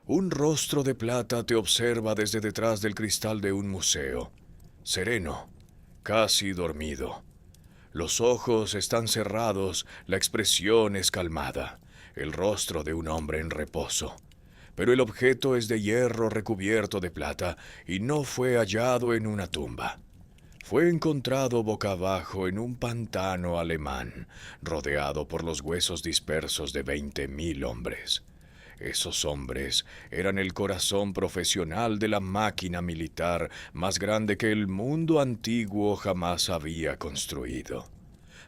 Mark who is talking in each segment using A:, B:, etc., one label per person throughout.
A: Un rostro de plata te observa desde detrás del cristal de un museo, sereno, casi dormido. Los ojos están cerrados, la expresión es calmada, el rostro de un hombre en reposo. Pero el objeto es de hierro recubierto de plata y no fue hallado en una tumba. Fue encontrado boca abajo en un pantano alemán, rodeado por los huesos dispersos de 20.000 hombres. Esos hombres eran el corazón profesional de la máquina militar más grande que el mundo antiguo jamás había construido.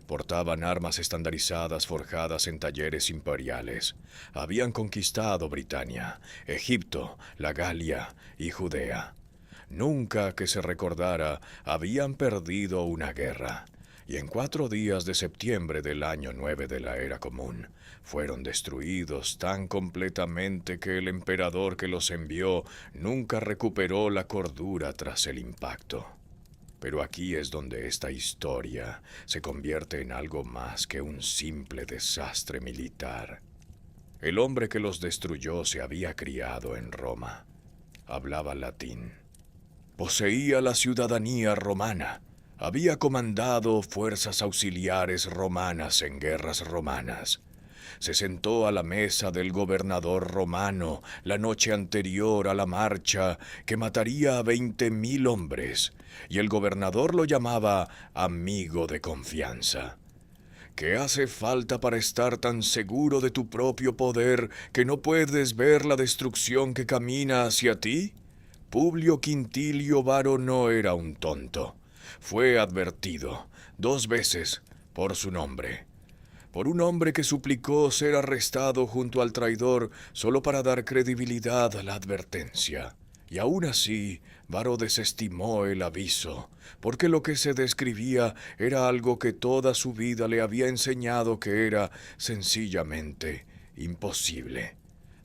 A: Portaban armas estandarizadas forjadas en talleres imperiales. Habían conquistado Britania, Egipto, la Galia y Judea. Nunca que se recordara habían perdido una guerra, y en 4 días de septiembre del año 9 de la Era Común fueron destruidos tan completamente que el emperador que los envió nunca recuperó la cordura tras el impacto. Pero aquí es donde esta historia se convierte en algo más que un simple desastre militar. El hombre que los destruyó se había criado en Roma. Hablaba latín. Poseía la ciudadanía romana. Había comandado fuerzas auxiliares romanas en guerras romanas. Se sentó a la mesa del gobernador romano la noche anterior a la marcha que mataría a 20.000 hombres, y el gobernador lo llamaba amigo de confianza. ¿Qué hace falta para estar tan seguro de tu propio poder que no puedes ver la destrucción que camina hacia ti? Publio Quintilio Varo no era un tonto. Fue advertido 2 veces por su nombre. Por un hombre que suplicó ser arrestado junto al traidor solo para dar credibilidad a la advertencia. Y aún así, Varo desestimó el aviso, porque lo que se describía era algo que toda su vida le había enseñado que era sencillamente imposible.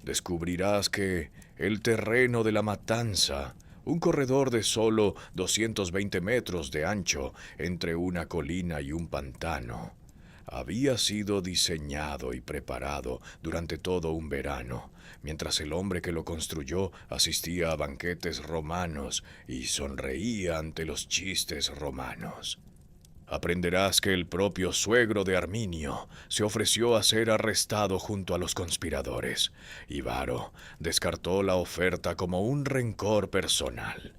A: Descubrirás que el terreno de la matanza, un corredor de solo 220 metros de ancho entre una colina y un pantano, había sido diseñado y preparado durante todo un verano, mientras el hombre que lo construyó asistía a banquetes romanos y sonreía ante los chistes romanos. Aprenderás que el propio suegro de Arminio se ofreció a ser arrestado junto a los conspiradores, y Varo descartó la oferta como un rencor personal.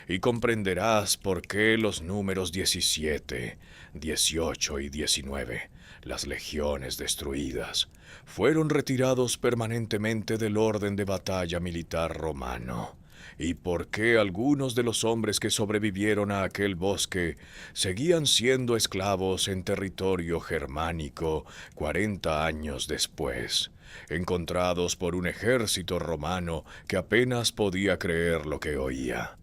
A: Y comprenderás por qué los números 17, 18 y 19, las legiones destruidas, fueron retirados permanentemente del orden de batalla militar romano, y por qué algunos de los hombres que sobrevivieron a aquel bosque seguían siendo esclavos en territorio germánico 40 años después, encontrados por un ejército romano que apenas podía creer lo que oía.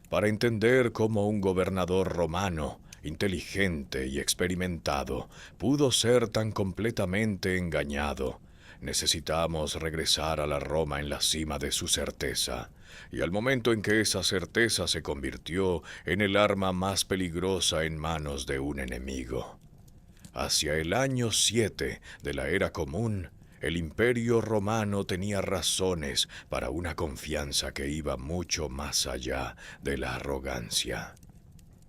A: Para entender cómo un gobernador romano, inteligente y experimentado, pudo ser tan completamente engañado, necesitamos regresar a la Roma en la cima de su certeza, y al momento en que esa certeza se convirtió en el arma más peligrosa en manos de un enemigo. Hacia el año 7 de la Era Común, el Imperio Romano tenía razones para una confianza que iba mucho más allá de la arrogancia.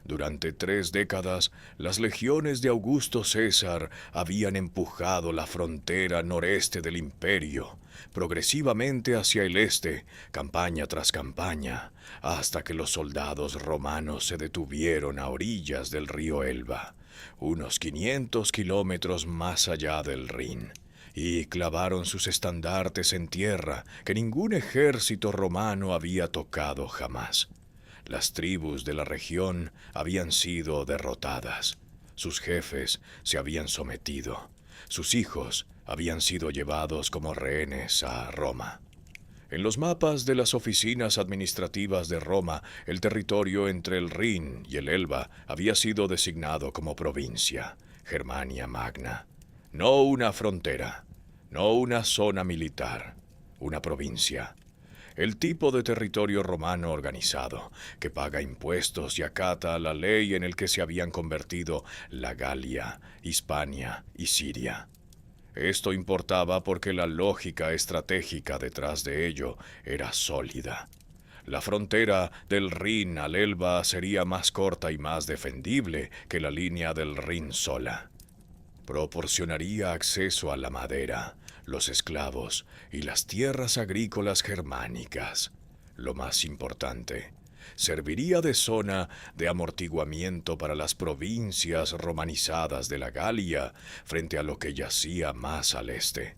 A: Durante 3 décadas, las legiones de Augusto César habían empujado la frontera noreste del imperio, progresivamente hacia el este, campaña tras campaña, hasta que los soldados romanos se detuvieron a orillas del río Elba, unos 500 kilómetros más allá del Rin, y clavaron sus estandartes en tierra que ningún ejército romano había tocado jamás. Las tribus de la región habían sido derrotadas, sus jefes se habían sometido, sus hijos habían sido llevados como rehenes a Roma. En los mapas de las oficinas administrativas de Roma, el territorio entre el Rin y el Elba había sido designado como provincia, Germania Magna. No una frontera, no una zona militar, una provincia. El tipo de territorio romano organizado, que paga impuestos y acata la ley en el que se habían convertido la Galia, Hispania y Siria. Esto importaba porque la lógica estratégica detrás de ello era sólida. La frontera del Rin al Elba sería más corta y más defendible que la línea del Rin sola. Proporcionaría acceso a la madera, los esclavos y las tierras agrícolas germánicas. Lo más importante, serviría de zona de amortiguamiento para las provincias romanizadas de la Galia frente a lo que yacía más al este.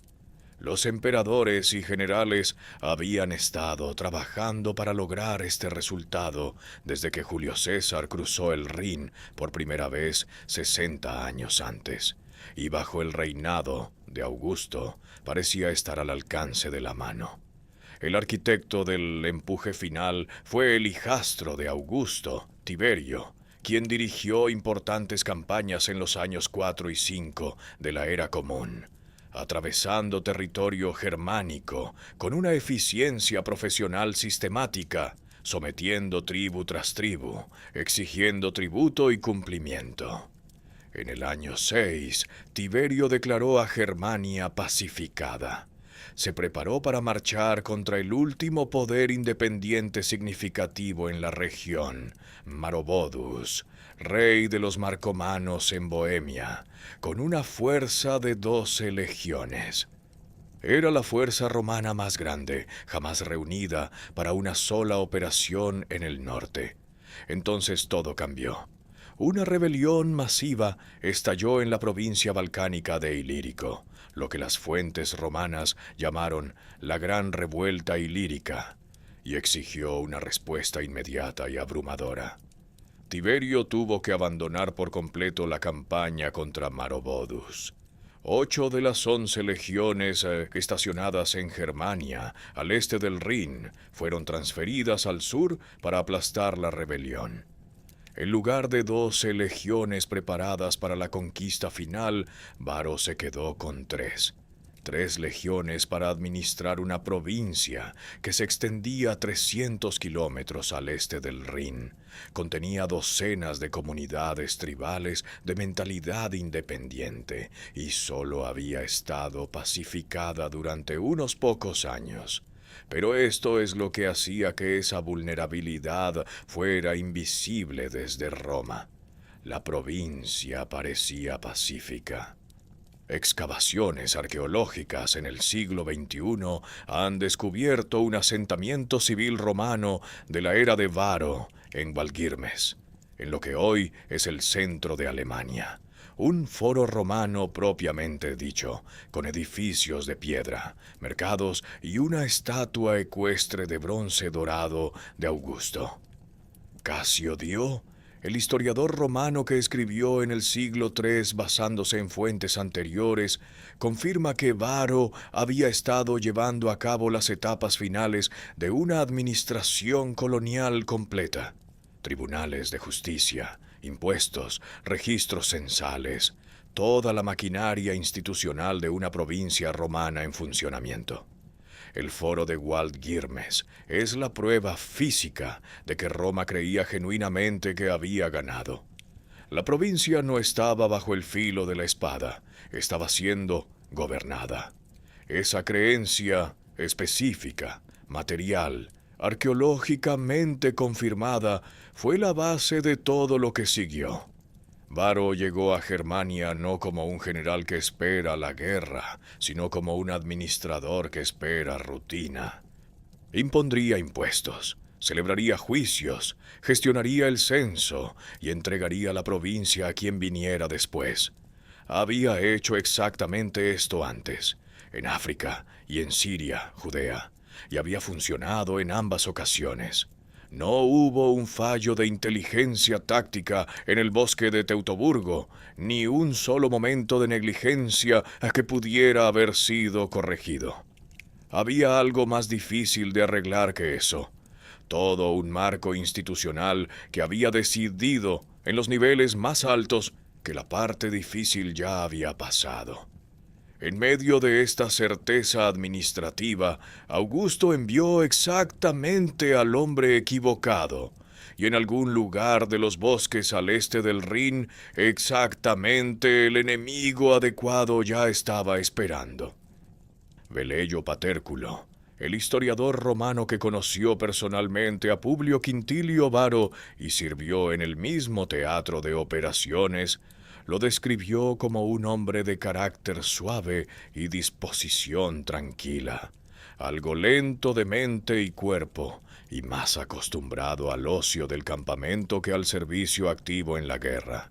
A: Los emperadores y generales habían estado trabajando para lograr este resultado desde que Julio César cruzó el Rin por primera vez 60 años antes, y bajo el reinado de Augusto parecía estar al alcance de la mano. El arquitecto del empuje final fue el hijastro de Augusto, Tiberio, quien dirigió importantes campañas en los años 4 y 5 de la era común, atravesando territorio germánico con una eficiencia profesional sistemática, sometiendo tribu tras tribu, exigiendo tributo y cumplimiento. En el año 6, Tiberio declaró a Germania pacificada. Se preparó para marchar contra el último poder independiente significativo en la región, Marobodus, rey de los marcomanos en Bohemia, con una fuerza de 12 legiones. Era la fuerza romana más grande jamás reunida para una sola operación en el norte. Entonces todo cambió. Una rebelión masiva estalló en la provincia balcánica de Ilírico, lo que las fuentes romanas llamaron la Gran Revuelta Ilírica, y exigió una respuesta inmediata y abrumadora. Tiberio tuvo que abandonar por completo la campaña contra Marobodus. 8 de las 11 legiones estacionadas en Germania, al este del Rin, fueron transferidas al sur para aplastar la rebelión. En lugar de 12 legiones preparadas para la conquista final, Varo se quedó con 3. 3 legiones para administrar una provincia que se extendía 300 kilómetros al este del Rin. Contenía docenas de comunidades tribales de mentalidad independiente y solo había estado pacificada durante unos pocos años. Pero esto es lo que hacía que esa vulnerabilidad fuera invisible desde Roma. La provincia parecía pacífica. Excavaciones arqueológicas en el siglo XXI han descubierto un asentamiento civil romano de la era de Varo en Valgirmes, en lo que hoy es el centro de Alemania. Un foro romano propiamente dicho, con edificios de piedra, mercados y una estatua ecuestre de bronce dorado de Augusto. Casio Dio, el historiador romano que escribió en el siglo III basándose en fuentes anteriores, confirma que Varo había estado llevando a cabo las etapas finales de una administración colonial completa. Tribunales de justicia, impuestos, registros censales, toda la maquinaria institucional de una provincia romana en funcionamiento. El foro de Waldgirmes es la prueba física de que Roma creía genuinamente que había ganado. La provincia no estaba bajo el filo de la espada, estaba siendo gobernada. Esa creencia específica, material, arqueológicamente confirmada, fue la base de todo lo que siguió. Varo llegó a Germania no como un general que espera la guerra, sino como un administrador que espera rutina. Impondría impuestos, celebraría juicios, gestionaría el censo y entregaría la provincia a quien viniera después. Había hecho exactamente esto antes, en África y en Siria, Judea, y había funcionado en ambas ocasiones. No hubo un fallo de inteligencia táctica en el bosque de Teutoburgo, ni un solo momento de negligencia que pudiera haber sido corregido. Había algo más difícil de arreglar que eso. Todo un marco institucional que había decidido en los niveles más altos que la parte difícil ya había pasado. En medio de esta certeza administrativa, Augusto envió exactamente al hombre equivocado. y en algún lugar de los bosques al este del Rin, exactamente el enemigo adecuado ya estaba esperando. Velleio Patérculo, el historiador romano que conoció personalmente a Publio Quintilio Varo y sirvió en el mismo teatro de operaciones, lo describió como un hombre de carácter suave y disposición tranquila, algo lento de mente y cuerpo, y más acostumbrado al ocio del campamento que al servicio activo en la guerra.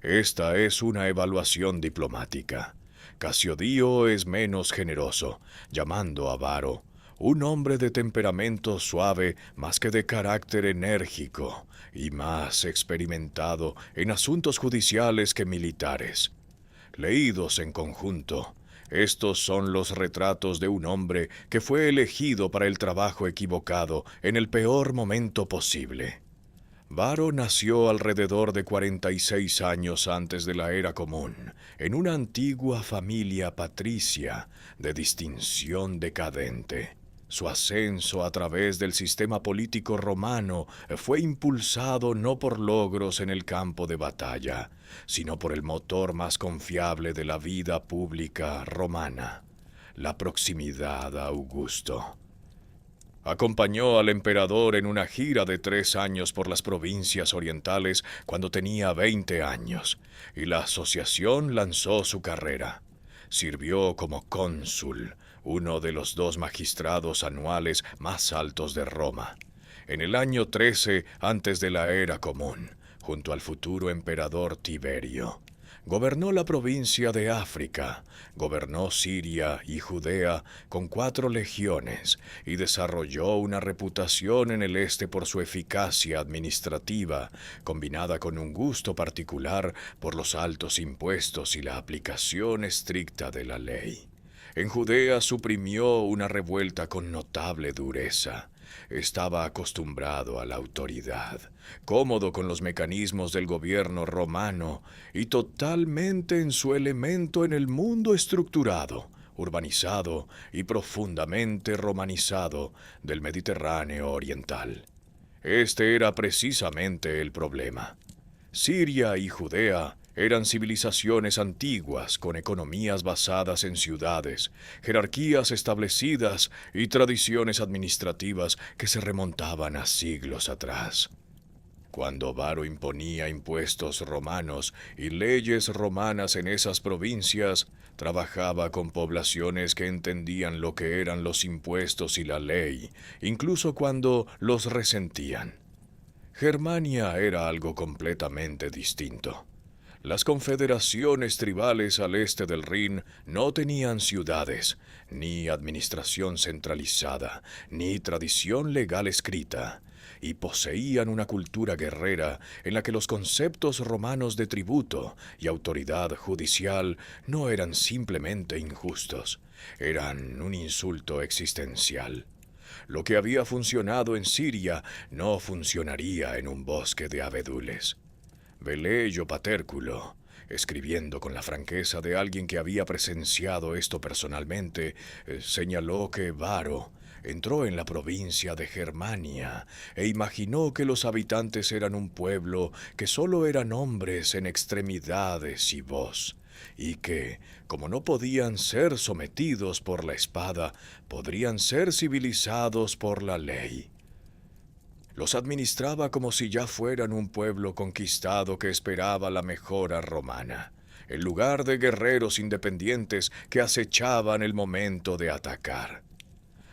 A: Esta es una evaluación diplomática. Casiodío es menos generoso, llamando a Varo un hombre de temperamento suave más que de carácter enérgico y más experimentado en asuntos judiciales que militares. Leídos en conjunto, estos son los retratos de un hombre que fue elegido para el trabajo equivocado en el peor momento posible. Varo nació alrededor de 46 años antes de la era común, en una antigua familia patricia de distinción decadente. Su ascenso a través del sistema político romano fue impulsado no por logros en el campo de batalla, sino por el motor más confiable de la vida pública romana, la proximidad a Augusto. Acompañó al emperador en una gira de 3 años por las provincias orientales cuando tenía 20 años, y la asociación lanzó su carrera. Sirvió como cónsul, uno de los 2 magistrados anuales más altos de Roma, en el año 13 antes de la era común, junto al futuro emperador Tiberio. Gobernó la provincia de África, gobernó Siria y Judea con 4 legiones y desarrolló una reputación en el este por su eficacia administrativa, combinada con un gusto particular por los altos impuestos y la aplicación estricta de la ley. En Judea suprimió una revuelta con notable dureza. Estaba acostumbrado a la autoridad, cómodo con los mecanismos del gobierno romano y totalmente en su elemento en el mundo estructurado, urbanizado y profundamente romanizado del Mediterráneo oriental. Este era precisamente el problema. Siria y Judea eran civilizaciones antiguas con economías basadas en ciudades, jerarquías establecidas y tradiciones administrativas que se remontaban a siglos atrás. Cuando Varo imponía impuestos romanos y leyes romanas en esas provincias, trabajaba con poblaciones que entendían lo que eran los impuestos y la ley, incluso cuando los resentían. Germania era algo completamente distinto. Las confederaciones tribales al este del Rin no tenían ciudades, ni administración centralizada, ni tradición legal escrita, y poseían una cultura guerrera en la que los conceptos romanos de tributo y autoridad judicial no eran simplemente injustos, eran un insulto existencial. Lo que había funcionado en Siria no funcionaría en un bosque de abedules. Velleio Patérculo, escribiendo con la franqueza de alguien que había presenciado esto personalmente, señaló que Varo entró en la provincia de Germania e imaginó que los habitantes eran un pueblo que solo eran hombres en extremidades y voz, y que, como no podían ser sometidos por la espada, podrían ser civilizados por la ley. Los administraba como si ya fueran un pueblo conquistado que esperaba la mejora romana, en lugar de guerreros independientes que acechaban el momento de atacar.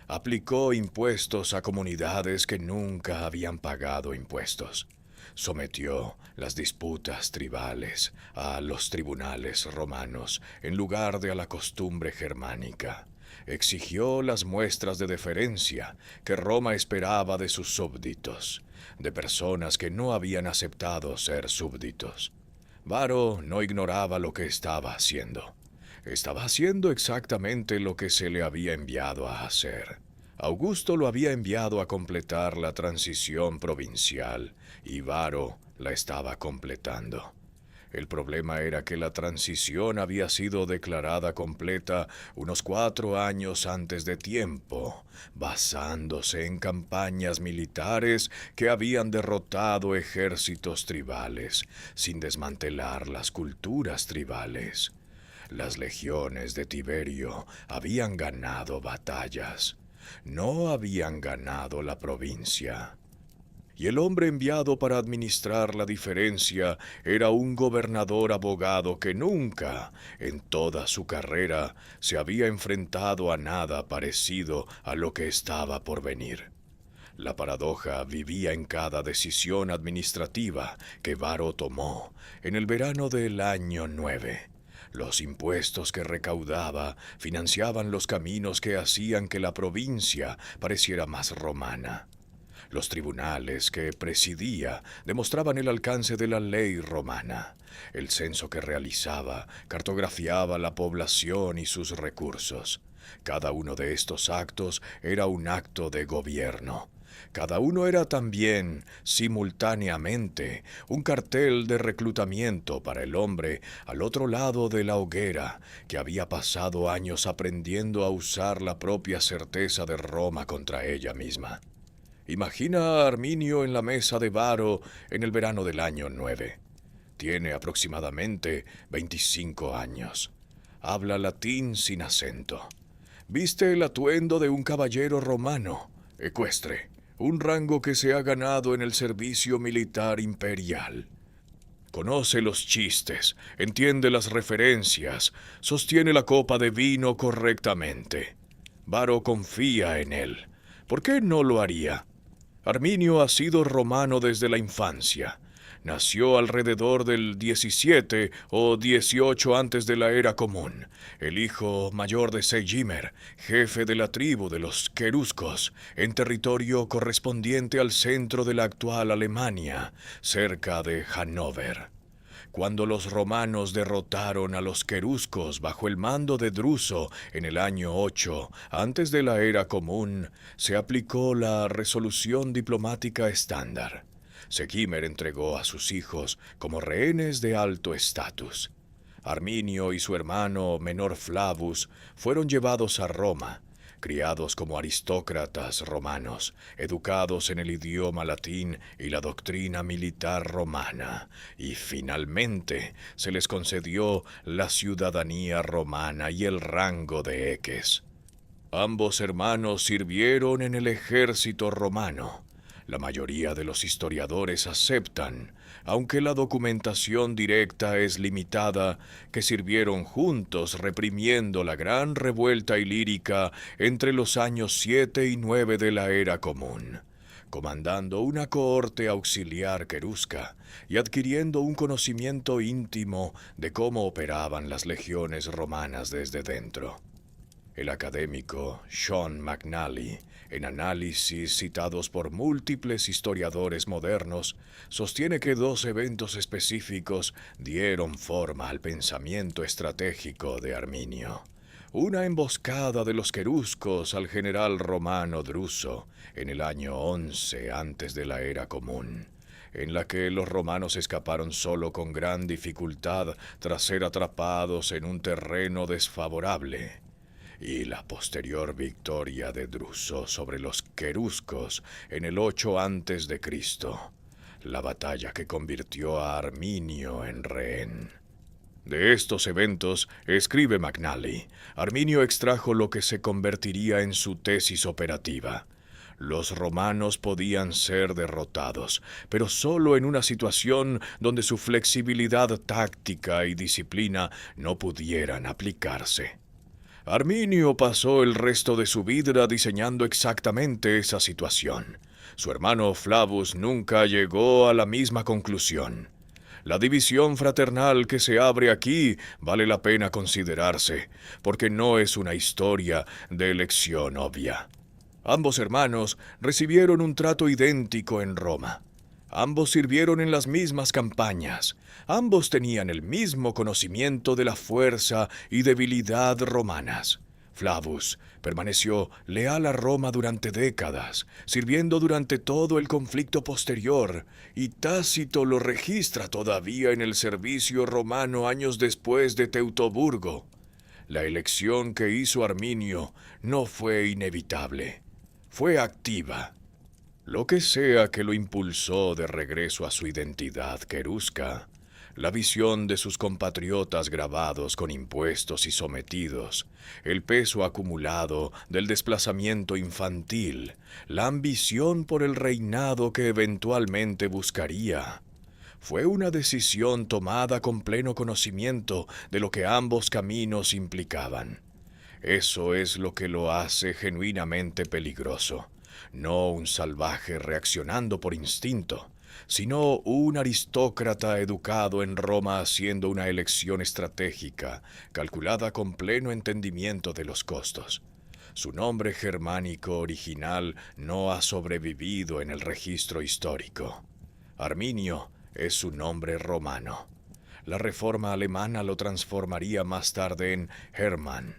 A: Aplicó impuestos a comunidades que nunca habían pagado impuestos. Sometió las disputas tribales a los tribunales romanos en lugar de a la costumbre germánica. Exigió las muestras de deferencia que Roma esperaba de sus súbditos, de personas que no habían aceptado ser súbditos. Varo no ignoraba lo que estaba haciendo. Estaba haciendo exactamente lo que se le había enviado a hacer. Augusto lo había enviado a completar la transición provincial y Varo la estaba completando. El problema era que la transición había sido declarada completa unos 4 años antes de tiempo, basándose en campañas militares que habían derrotado ejércitos tribales, sin desmantelar las culturas tribales. Las legiones de Tiberio habían ganado batallas, no habían ganado la provincia. Y el hombre enviado para administrar la diferencia era un gobernador abogado que nunca, en toda su carrera, se había enfrentado a nada parecido a lo que estaba por venir. La paradoja vivía en cada decisión administrativa que Varo tomó en el verano del año 9. Los impuestos que recaudaba financiaban los caminos que hacían que la provincia pareciera más romana. Los tribunales que presidía demostraban el alcance de la ley romana. El censo que realizaba cartografiaba la población y sus recursos. Cada uno de estos actos era un acto de gobierno. Cada uno era también, simultáneamente, un cartel de reclutamiento para el hombre al otro lado de la hoguera, que había pasado años aprendiendo a usar la propia certeza de Roma contra ella misma. Imagina a Arminio en la mesa de Varo en el verano del año 9. Tiene aproximadamente 25 años. Habla latín sin acento. Viste el atuendo de un caballero romano, ecuestre, un rango que se ha ganado en el servicio militar imperial. Conoce los chistes, entiende las referencias, sostiene la copa de vino correctamente. Varo confía en él. ¿Por qué no lo haría? Arminio ha sido romano desde la infancia. Nació alrededor del 17 o 18 antes de la era común, el hijo mayor de Segimer, jefe de la tribu de los queruscos, en territorio correspondiente al centro de la actual Alemania, cerca de Hannover. Cuando los romanos derrotaron a los queruscos bajo el mando de Druso en el año 8, antes de la era común, se aplicó la resolución diplomática estándar. Segimer entregó a sus hijos como rehenes de alto estatus. Arminio y su hermano menor Flavus fueron llevados a Roma, criados como aristócratas romanos, educados en el idioma latín y la doctrina militar romana, y finalmente se les concedió la ciudadanía romana y el rango de eques. Ambos hermanos sirvieron en el ejército romano. La mayoría de los historiadores aceptan, aunque la documentación directa es limitada, que sirvieron juntos reprimiendo la gran revuelta ilírica entre los años 7 y 9 de la era común, comandando una cohorte auxiliar querusca y adquiriendo un conocimiento íntimo de cómo operaban las legiones romanas desde dentro. El académico Sean McNally, en análisis citados por múltiples historiadores modernos, sostiene que 2 eventos específicos dieron forma al pensamiento estratégico de Arminio. Una emboscada de los queruscos al general romano Druso en el año 11 antes de la era común, en la que los romanos escaparon solo con gran dificultad tras ser atrapados en un terreno desfavorable, y la posterior victoria de Druso sobre los queruscos en el 8 antes de Cristo, la batalla que convirtió a Arminio en rehén. De estos eventos, escribe McNally, Arminio extrajo lo que se convertiría en su tesis operativa. Los romanos podían ser derrotados, pero solo en una situación donde su flexibilidad táctica y disciplina no pudieran aplicarse. Arminio pasó el resto de su vida diseñando exactamente esa situación. Su hermano Flavus nunca llegó a la misma conclusión. La división fraternal que se abre aquí vale la pena considerarse, porque no es una historia de elección obvia. Ambos hermanos recibieron un trato idéntico en Roma. Ambos sirvieron en las mismas campañas. Ambos tenían el mismo conocimiento de la fuerza y debilidad romanas. Flavus permaneció leal a Roma durante décadas, sirviendo durante todo el conflicto posterior, y Tácito lo registra todavía en el servicio romano años después de Teutoburgo. La elección que hizo Arminio no fue inevitable, fue activa. Lo que sea que lo impulsó de regreso a su identidad querusca, la visión de sus compatriotas grabados con impuestos y sometidos, el peso acumulado del desplazamiento infantil, la ambición por el reinado que eventualmente buscaría. Fue una decisión tomada con pleno conocimiento de lo que ambos caminos implicaban. Eso es lo que lo hace genuinamente peligroso. No un salvaje reaccionando por instinto, sino un aristócrata educado en Roma haciendo una elección estratégica, calculada con pleno entendimiento de los costos. Su nombre germánico original no ha sobrevivido en el registro histórico. Arminio es su nombre romano. La reforma alemana lo transformaría más tarde en Hermann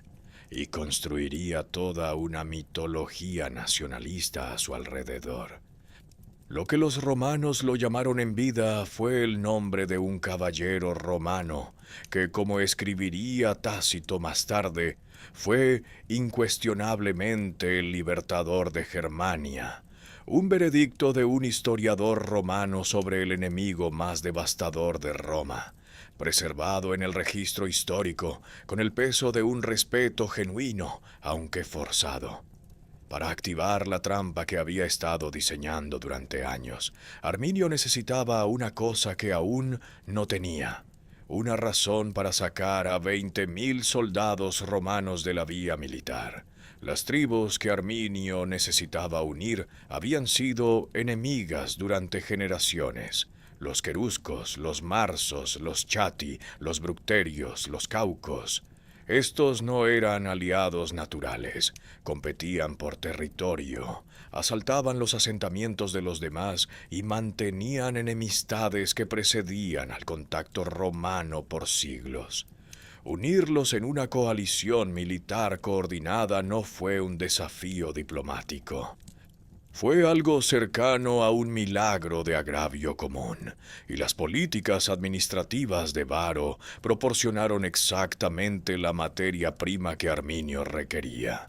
A: y construiría toda una mitología nacionalista a su alrededor. Lo que los romanos lo llamaron en vida fue el nombre de un caballero romano que, como escribiría Tácito más tarde, fue incuestionablemente el libertador de Germania, un veredicto de un historiador romano sobre el enemigo más devastador de Roma, preservado en el registro histórico con el peso de un respeto genuino, aunque forzado. Para activar la trampa que había estado diseñando durante años, Arminio necesitaba una cosa que aún no tenía: una razón para sacar a 20.000 soldados romanos de la vía militar. Las tribus que Arminio necesitaba unir habían sido enemigas durante generaciones. Los queruscos, los marsos, los chati, los bructerios, los caucos. Estos no eran aliados naturales, competían por territorio, asaltaban los asentamientos de los demás y mantenían enemistades que precedían al contacto romano por siglos. Unirlos en una coalición militar coordinada no fue un desafío diplomático. Fue algo cercano a un milagro de agravio común, y las políticas administrativas de Varo proporcionaron exactamente la materia prima que Arminio requería.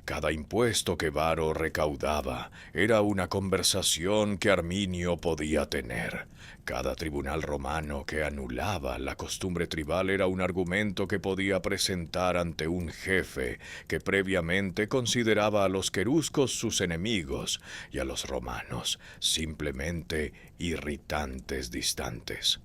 A: Cada impuesto que Varo recaudaba era una conversación que Arminio podía tener. Cada tribunal romano que anulaba la costumbre tribal era un argumento que podía presentar ante un jefe que previamente consideraba a los queruscos sus enemigos y a los romanos simplemente irritantes distantes.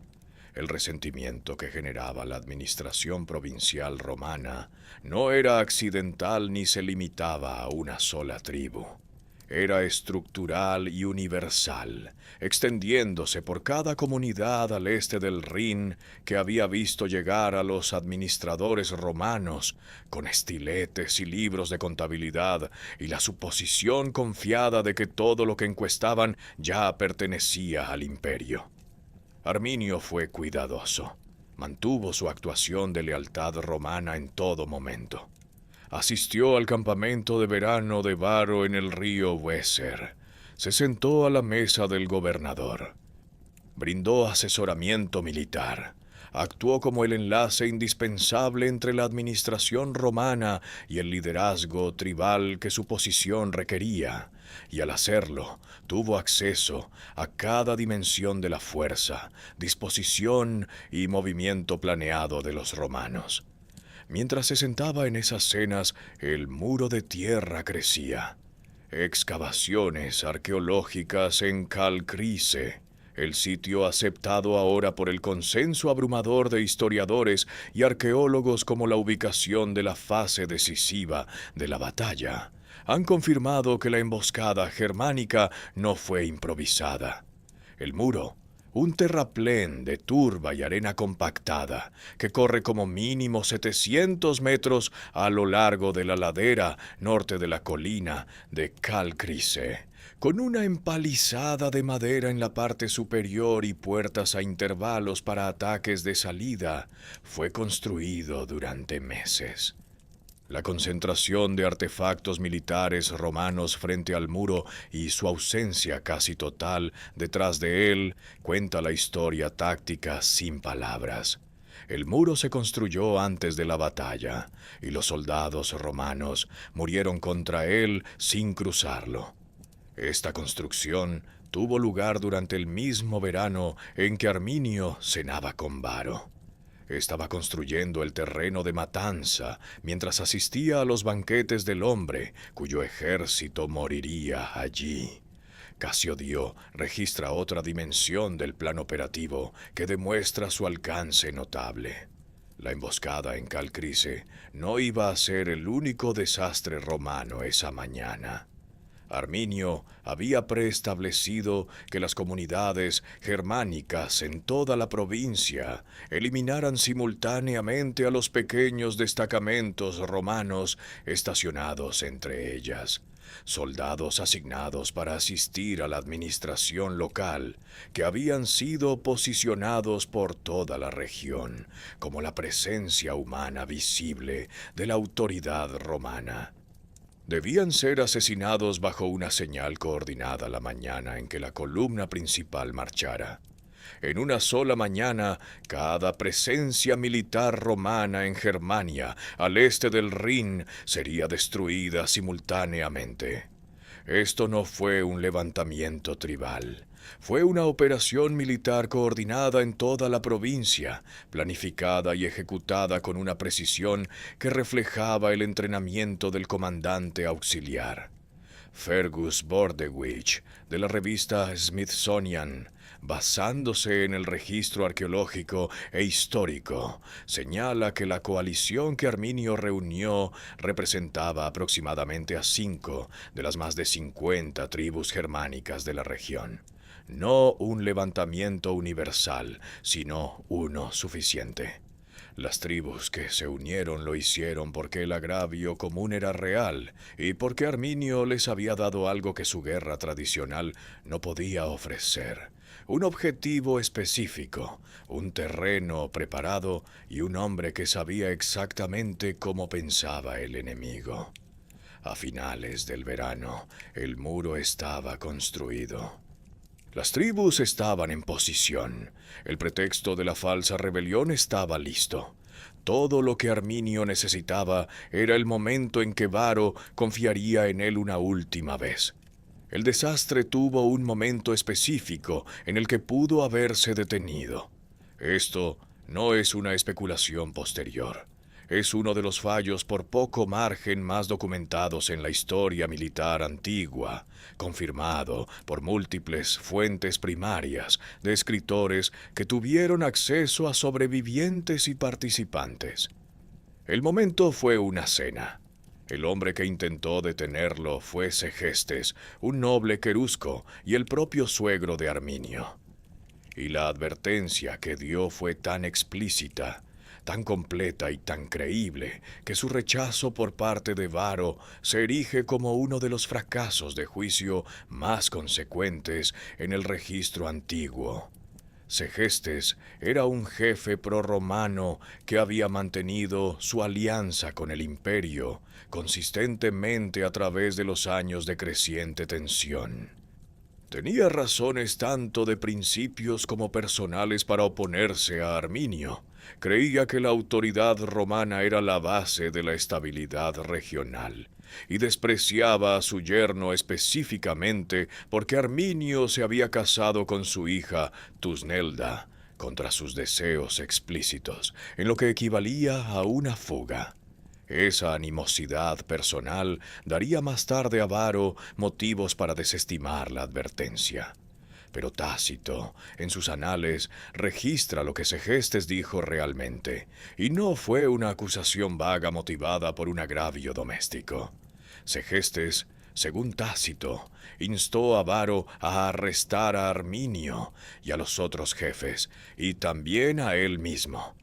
A: El resentimiento que generaba la administración provincial romana no era accidental ni se limitaba a una sola tribu. Era estructural y universal, extendiéndose por cada comunidad al este del Rin que había visto llegar a los administradores romanos con estiletes y libros de contabilidad y la suposición confiada de que todo lo que encuestaban ya pertenecía al imperio. Arminio fue cuidadoso. Mantuvo su actuación de lealtad romana en todo momento. Asistió al campamento de verano de Varo en el río Weser. Se sentó a la mesa del gobernador. Brindó asesoramiento militar. Actuó como el enlace indispensable entre la administración romana y el liderazgo tribal que su posición requería, y al hacerlo, tuvo acceso a cada dimensión de la fuerza, disposición y movimiento planeado de los romanos. Mientras se sentaba en esas cenas, el muro de tierra crecía. Excavaciones arqueológicas en Calcrise, el sitio aceptado ahora por el consenso abrumador de historiadores y arqueólogos como la ubicación de la fase decisiva de la batalla, han confirmado que la emboscada germánica no fue improvisada. El muro, un terraplén de turba y arena compactada, que corre como mínimo 700 metros a lo largo de la ladera norte de la colina de Calcrise, con una empalizada de madera en la parte superior y puertas a intervalos para ataques de salida, fue construido durante meses. La concentración de artefactos militares romanos frente al muro y su ausencia casi total detrás de él cuenta la historia táctica sin palabras. El muro se construyó antes de la batalla, y los soldados romanos murieron contra él sin cruzarlo. Esta construcción tuvo lugar durante el mismo verano en que Arminio cenaba con Varo. Estaba construyendo el terreno de matanza mientras asistía a los banquetes del hombre cuyo ejército moriría allí. Casiodio registra otra dimensión del plan operativo que demuestra su alcance notable. La emboscada en Calcrise no iba a ser el único desastre romano esa mañana. Arminio había preestablecido que las comunidades germánicas en toda la provincia eliminaran simultáneamente a los pequeños destacamentos romanos estacionados entre ellas, soldados asignados para asistir a la administración local, que habían sido posicionados por toda la región como la presencia humana visible de la autoridad romana. Debían ser asesinados bajo una señal coordinada la mañana en que la columna principal marchara. En una sola mañana, cada presencia militar romana en Germania, al este del Rin, sería destruida simultáneamente. Esto no fue un levantamiento tribal. Fue una operación militar coordinada en toda la provincia, planificada y ejecutada con una precisión que reflejaba el entrenamiento del comandante auxiliar. Fergus Bordewich, de la revista Smithsonian, basándose en el registro arqueológico e histórico, señala que la coalición que Arminio reunió representaba aproximadamente a 5 de las más de 50 tribus germánicas de la región. No un levantamiento universal, sino uno suficiente. Las tribus que se unieron lo hicieron porque el agravio común era real y porque Arminio les había dado algo que su guerra tradicional no podía ofrecer: un objetivo específico, un terreno preparado y un hombre que sabía exactamente cómo pensaba el enemigo. A finales del verano, el muro estaba construido. Las tribus estaban en posición. El pretexto de la falsa rebelión estaba listo. Todo lo que Arminio necesitaba era el momento en que Varo confiaría en él una última vez. El desastre tuvo un momento específico en el que pudo haberse detenido. Esto no es una especulación posterior. Es uno de los fallos por poco margen más documentados en la historia militar antigua, confirmado por múltiples fuentes primarias de escritores que tuvieron acceso a sobrevivientes y participantes. El momento fue una cena. El hombre que intentó detenerlo fue Segestes, un noble querusco y el propio suegro de Arminio. Y la advertencia que dio fue tan explícita, tan completa y tan creíble, que su rechazo por parte de Varo se erige como uno de los fracasos de juicio más consecuentes en el registro antiguo. Segestes era un jefe prorromano que había mantenido su alianza con el imperio consistentemente a través de los años de creciente tensión. Tenía razones tanto de principios como personales para oponerse a Arminio. Creía que la autoridad romana era la base de la estabilidad regional, y despreciaba a su yerno específicamente porque Arminio se había casado con su hija Tusnelda, contra sus deseos explícitos, en lo que equivalía a una fuga. Esa animosidad personal daría más tarde a Varo motivos para desestimar la advertencia. Pero Tácito, en sus anales, registra lo que Segestes dijo realmente, y no fue una acusación vaga motivada por un agravio doméstico. Segestes, según Tácito, instó a Varo a arrestar a Arminio y a los otros jefes, y también a él mismo,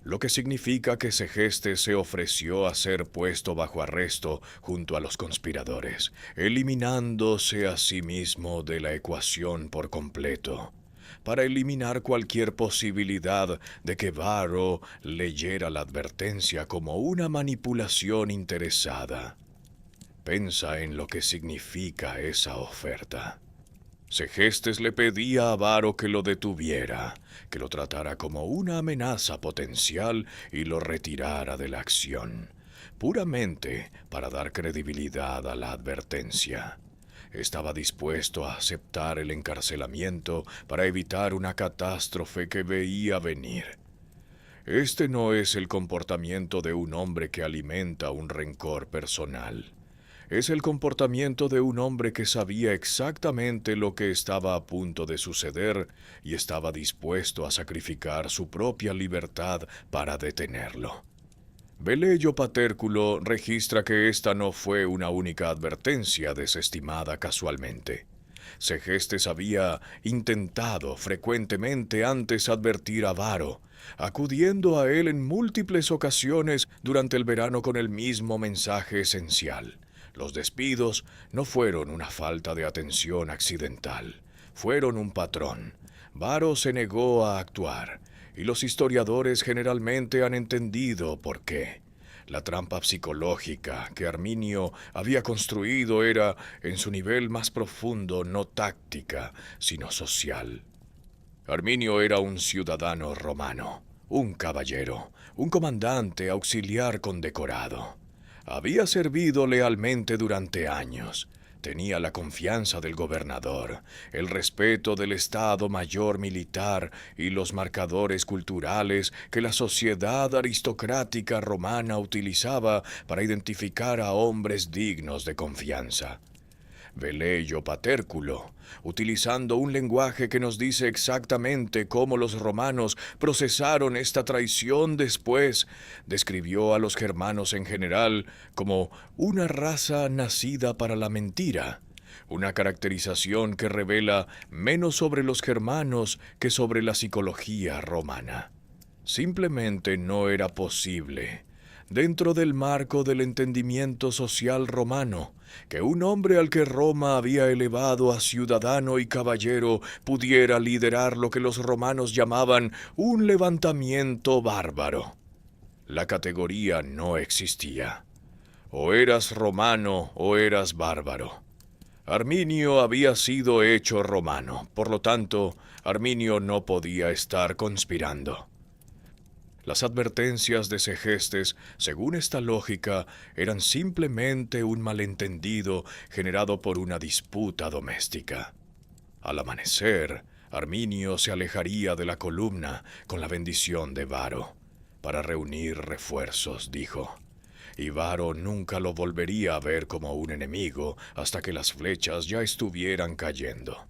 A: lo que significa que Segestes se ofreció a ser puesto bajo arresto junto a los conspiradores, eliminándose a sí mismo de la ecuación por completo. para eliminar cualquier posibilidad de que Varro leyera la advertencia como una manipulación interesada. Pensa en lo que significa esa oferta. Segestes le pedía a Varro que lo detuviera, que lo tratara como una amenaza potencial y lo retirara de la acción, puramente para dar credibilidad a la advertencia. Estaba dispuesto a aceptar el encarcelamiento para evitar una catástrofe que veía venir. Este no es el comportamiento de un hombre que alimenta un rencor personal. Es el comportamiento de un hombre que sabía exactamente lo que estaba a punto de suceder y estaba dispuesto a sacrificar su propia libertad para detenerlo. Velleio Paterculo registra que esta no fue una única advertencia desestimada casualmente. Segestes había intentado frecuentemente antes advertir a Varro, acudiendo a él en múltiples ocasiones durante el verano con el mismo mensaje esencial. Los despidos no fueron una falta de atención accidental, fueron un patrón. Varro se negó a actuar, y los historiadores generalmente han entendido por qué. La trampa psicológica que Arminio había construido era, en su nivel más profundo, no táctica, sino social. Arminio era un ciudadano romano, un caballero, un comandante auxiliar condecorado. Había servido lealmente durante años. Tenía la confianza del gobernador, el respeto del Estado Mayor militar y los marcadores culturales que la sociedad aristocrática romana utilizaba para identificar a hombres dignos de confianza. Velleio Paterculo, utilizando un lenguaje que nos dice exactamente cómo los romanos procesaron esta traición después, describió a los germanos en general como una raza nacida para la mentira, una caracterización que revela menos sobre los germanos que sobre la psicología romana. Simplemente no era posible, dentro del marco del entendimiento social romano, que un hombre al que Roma había elevado a ciudadano y caballero pudiera liderar lo que los romanos llamaban un levantamiento bárbaro. La categoría no existía. O eras romano o eras bárbaro. Arminio había sido hecho romano, por lo tanto, Arminio no podía estar conspirando. Las advertencias de Segestes, según esta lógica, eran simplemente un malentendido generado por una disputa doméstica. Al amanecer, Arminio se alejaría de la columna con la bendición de Varro. Para reunir refuerzos, dijo. Y Varro nunca lo volvería a ver como un enemigo hasta que las flechas ya estuvieran cayendo.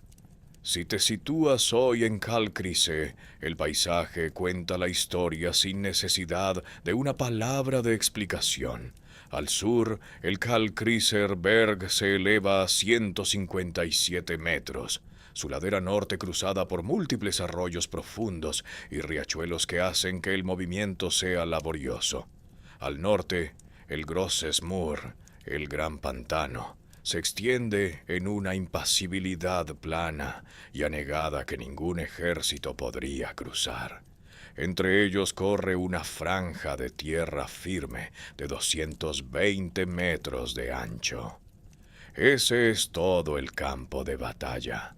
A: Si te sitúas hoy en Calcrise, el paisaje cuenta la historia sin necesidad de una palabra de explicación. Al sur, el Calcriser Berg se eleva a 157 metros. Su ladera norte cruzada por múltiples arroyos profundos y riachuelos que hacen que el movimiento sea laborioso. Al norte, el Grosses Moor, el gran pantano, se extiende en una impasibilidad plana y anegada que ningún ejército podría cruzar. Entre ellos corre una franja de tierra firme de 220 metros de ancho. Ese es todo el campo de batalla.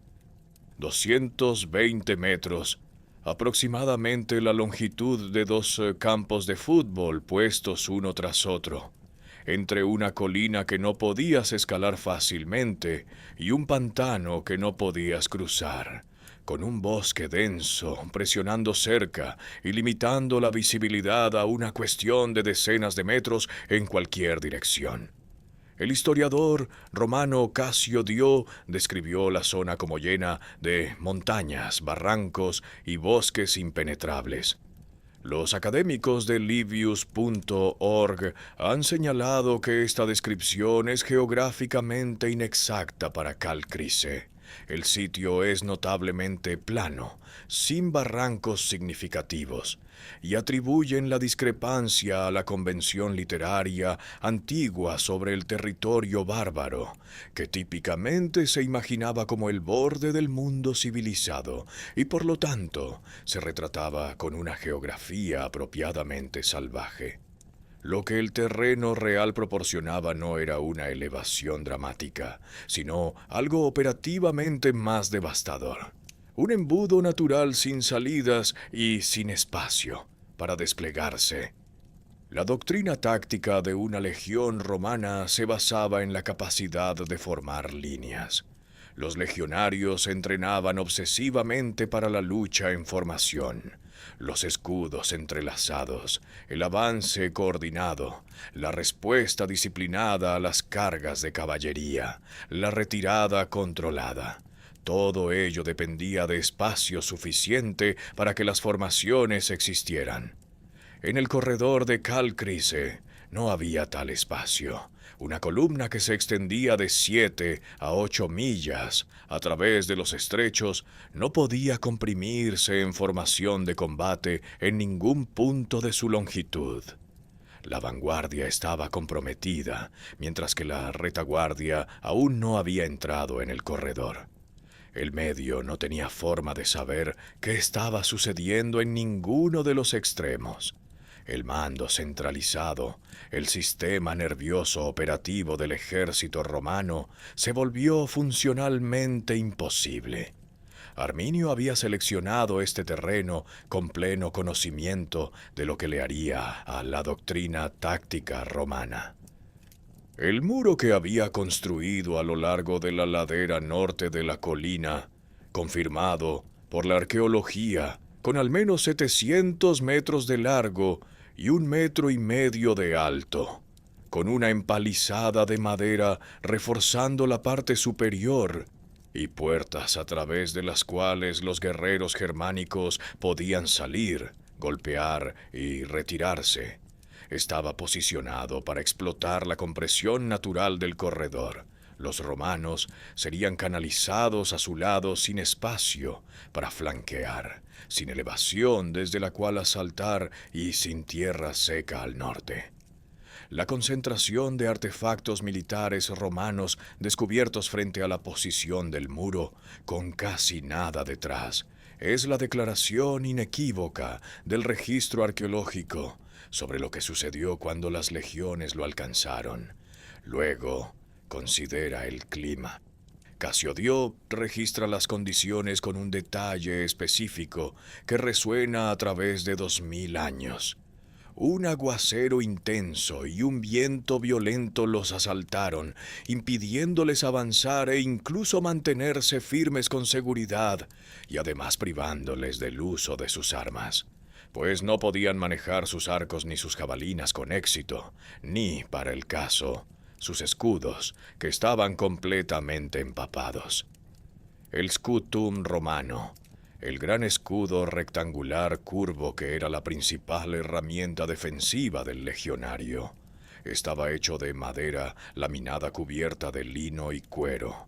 A: 220 metros, aproximadamente la longitud de dos campos de fútbol puestos uno tras otro, entre una colina que no podías escalar fácilmente y un pantano que no podías cruzar, con un bosque denso presionando cerca y limitando la visibilidad a una cuestión de decenas de metros en cualquier dirección. El historiador romano Casio Dio describió la zona como llena de montañas, barrancos y bosques impenetrables. Los académicos de Livius.org han señalado que esta descripción es geográficamente inexacta para Calcrise. El sitio es notablemente plano, sin barrancos significativos, y atribuyen la discrepancia a la convención literaria antigua sobre el territorio bárbaro, que típicamente se imaginaba como el borde del mundo civilizado y por lo tanto se retrataba con una geografía apropiadamente salvaje. Lo que el terreno real proporcionaba no era una elevación dramática, sino algo operativamente más devastador. Un embudo natural sin salidas y sin espacio para desplegarse. La doctrina táctica de una legión romana se basaba en la capacidad de formar líneas. Los legionarios se entrenaban obsesivamente para la lucha en formación. Los escudos entrelazados, el avance coordinado, la respuesta disciplinada a las cargas de caballería, la retirada controlada. Todo ello dependía de espacio suficiente para que las formaciones existieran. En el corredor de Calcrise no había tal espacio. Una columna que se extendía de 7 a 8 millas a través de los estrechos no podía comprimirse en formación de combate en ningún punto de su longitud. La vanguardia estaba comprometida, mientras que la retaguardia aún no había entrado en el corredor. El medio no tenía forma de saber qué estaba sucediendo en ninguno de los extremos. El mando centralizado, el sistema nervioso operativo del ejército romano, se volvió funcionalmente imposible. Arminio había seleccionado este terreno con pleno conocimiento de lo que le haría a la doctrina táctica romana. El muro que había construido a lo largo de la ladera norte de la colina, confirmado por la arqueología, con al menos 700 metros de largo y 1,5 metros de alto, con una empalizada de madera reforzando la parte superior y puertas a través de las cuales los guerreros germánicos podían salir, golpear y retirarse. Estaba posicionado para explotar la compresión natural del corredor. Los romanos serían canalizados a su lado sin espacio para flanquear, sin elevación desde la cual asaltar y sin tierra seca al norte. La concentración de artefactos militares romanos descubiertos frente a la posición del muro, con casi nada detrás, es la declaración inequívoca del registro arqueológico sobre lo que sucedió cuando las legiones lo alcanzaron. Luego, considera el clima. Cassiodeo registra las condiciones con un detalle específico que resuena a través de 2000 años. Un aguacero intenso y un viento violento los asaltaron, impidiéndoles avanzar e incluso mantenerse firmes con seguridad, y además privándoles del uso de sus armas, pues no podían manejar sus arcos ni sus jabalinas con éxito, ni, para el caso, sus escudos, que estaban completamente empapados. El scutum romano, el gran escudo rectangular curvo que era la principal herramienta defensiva del legionario, estaba hecho de madera laminada cubierta de lino y cuero.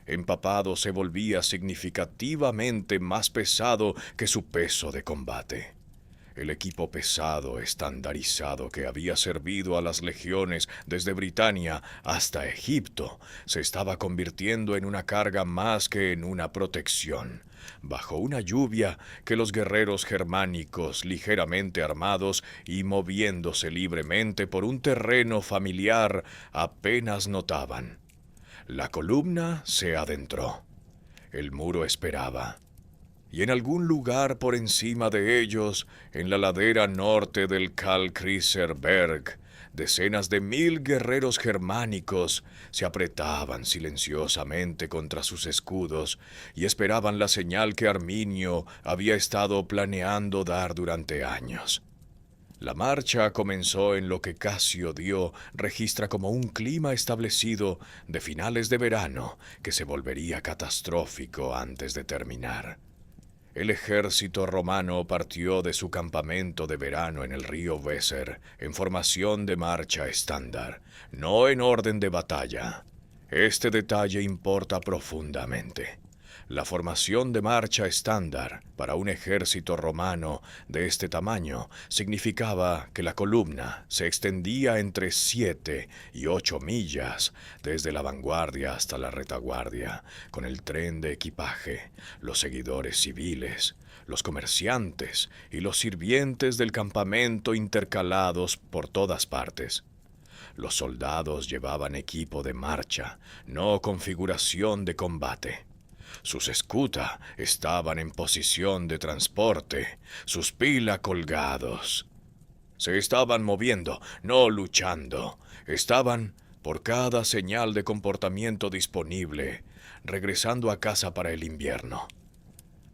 A: Empapado se volvía significativamente más pesado que su peso de combate. El equipo pesado estandarizado que había servido a las legiones desde Britania hasta Egipto se estaba convirtiendo en una carga más que en una protección, bajo una lluvia que los guerreros germánicos ligeramente armados y moviéndose libremente por un terreno familiar apenas notaban. La columna se adentró. El muro esperaba. Y en algún lugar por encima de ellos, en la ladera norte del Kalkriser Berg, decenas de 1000 guerreros germánicos se apretaban silenciosamente contra sus escudos y esperaban la señal que Arminio había estado planeando dar durante años. La marcha comenzó en lo que Cassiodeo registra como un clima establecido de finales de verano que se volvería catastrófico antes de terminar. El ejército romano partió de su campamento de verano en el río Weser en formación de marcha estándar, no en orden de batalla. Este detalle importa profundamente. La formación de marcha estándar para un ejército romano de este tamaño significaba que la columna se extendía entre 7 y 8 millas desde la vanguardia hasta la retaguardia, con el tren de equipaje, los seguidores civiles, los comerciantes y los sirvientes del campamento intercalados por todas partes. Los soldados llevaban equipo de marcha, no configuración de combate. Sus escuta estaban en posición de transporte, sus pila colgados. Se estaban moviendo, no luchando. Estaban, por cada señal de comportamiento disponible, regresando a casa para el invierno.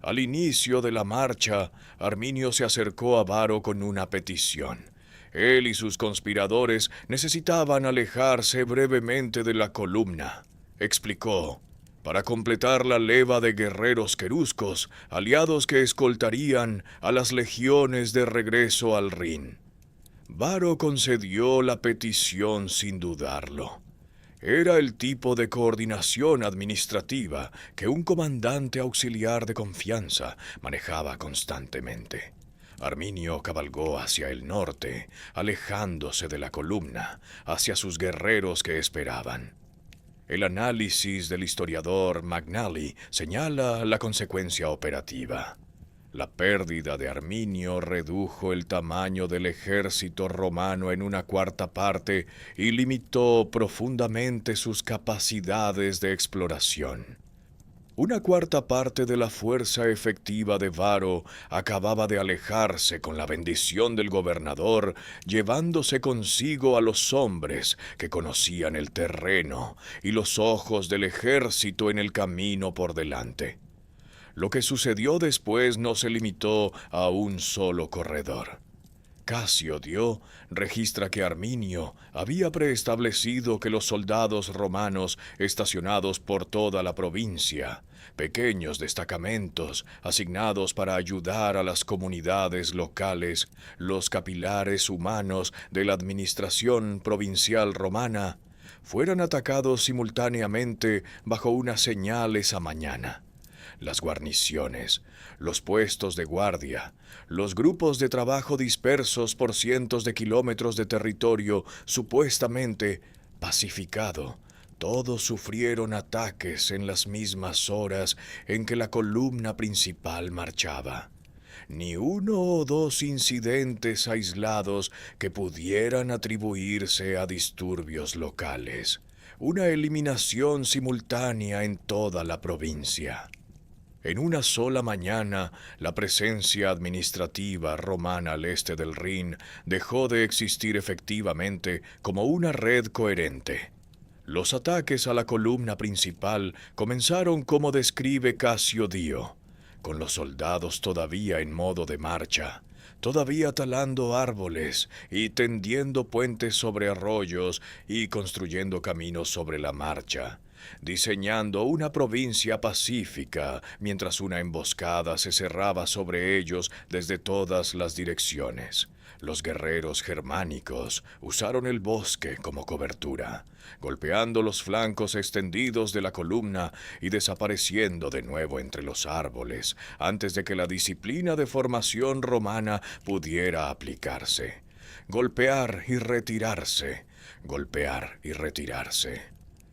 A: Al inicio de la marcha, Arminio se acercó a Varo con una petición. Él y sus conspiradores necesitaban alejarse brevemente de la columna. Explicó, para completar la leva de guerreros queruscos, aliados que escoltarían a las legiones de regreso al Rin. Varo concedió la petición sin dudarlo. Era el tipo de coordinación administrativa que un comandante auxiliar de confianza manejaba constantemente. Arminio cabalgó hacia el norte, alejándose de la columna, hacia sus guerreros que esperaban. El análisis del historiador McNally señala la consecuencia operativa. La pérdida de Arminio redujo el tamaño del ejército romano en una cuarta parte y limitó profundamente sus capacidades de exploración. Una cuarta parte de la fuerza efectiva de Varo acababa de alejarse con la bendición del gobernador, llevándose consigo a los hombres que conocían el terreno y los ojos del ejército en el camino por delante. Lo que sucedió después no se limitó a un solo corredor. Cassiodeo registra que Arminio había preestablecido que los soldados romanos estacionados por toda la provincia, pequeños destacamentos asignados para ayudar a las comunidades locales, los capilares humanos de la administración provincial romana, fueran atacados simultáneamente bajo una señal esa mañana. Las guarniciones, los puestos de guardia, los grupos de trabajo dispersos por cientos de kilómetros de territorio supuestamente pacificado, todos sufrieron ataques en las mismas horas en que la columna principal marchaba. Ni uno o dos incidentes aislados que pudieran atribuirse a disturbios locales. Una eliminación simultánea en toda la provincia. En una sola mañana, la presencia administrativa romana al este del Rin dejó de existir efectivamente como una red coherente. Los ataques a la columna principal comenzaron como describe Cassiodeo, con los soldados todavía en modo de marcha, todavía talando árboles y tendiendo puentes sobre arroyos y construyendo caminos sobre la marcha, diseñando una provincia pacífica mientras una emboscada se cerraba sobre ellos desde todas las direcciones. Los guerreros germánicos usaron el bosque como cobertura, golpeando los flancos extendidos de la columna y desapareciendo de nuevo entre los árboles antes de que la disciplina de formación romana pudiera aplicarse. Golpear y retirarse, golpear y retirarse.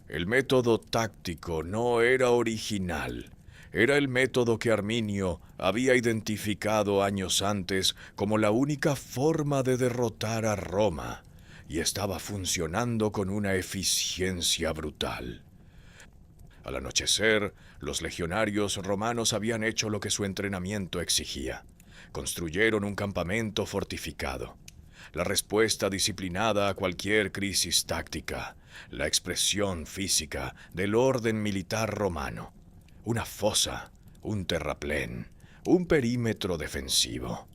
A: El método táctico no era original. Era el método que Arminio había identificado años antes como la única forma de derrotar a Roma, y estaba funcionando con una eficiencia brutal. Al anochecer, los legionarios romanos habían hecho lo que su entrenamiento exigía. Construyeron un campamento fortificado. La respuesta disciplinada a cualquier crisis táctica, la expresión física del orden militar romano. Una fosa, un terraplén, un perímetro defensivo.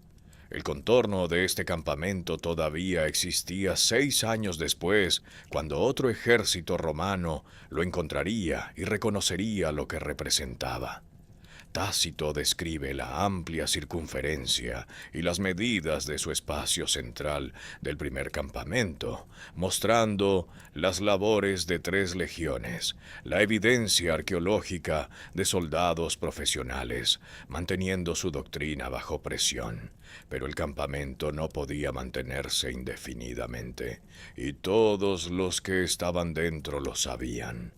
A: El contorno de este campamento todavía existía 6 años después, cuando otro ejército romano lo encontraría y reconocería lo que representaba. Tácito describe la amplia circunferencia y las medidas de su espacio central del primer campamento, mostrando las labores de 3 legiones, la evidencia arqueológica de soldados profesionales, manteniendo su doctrina bajo presión. Pero el campamento no podía mantenerse indefinidamente, y todos los que estaban dentro lo sabían.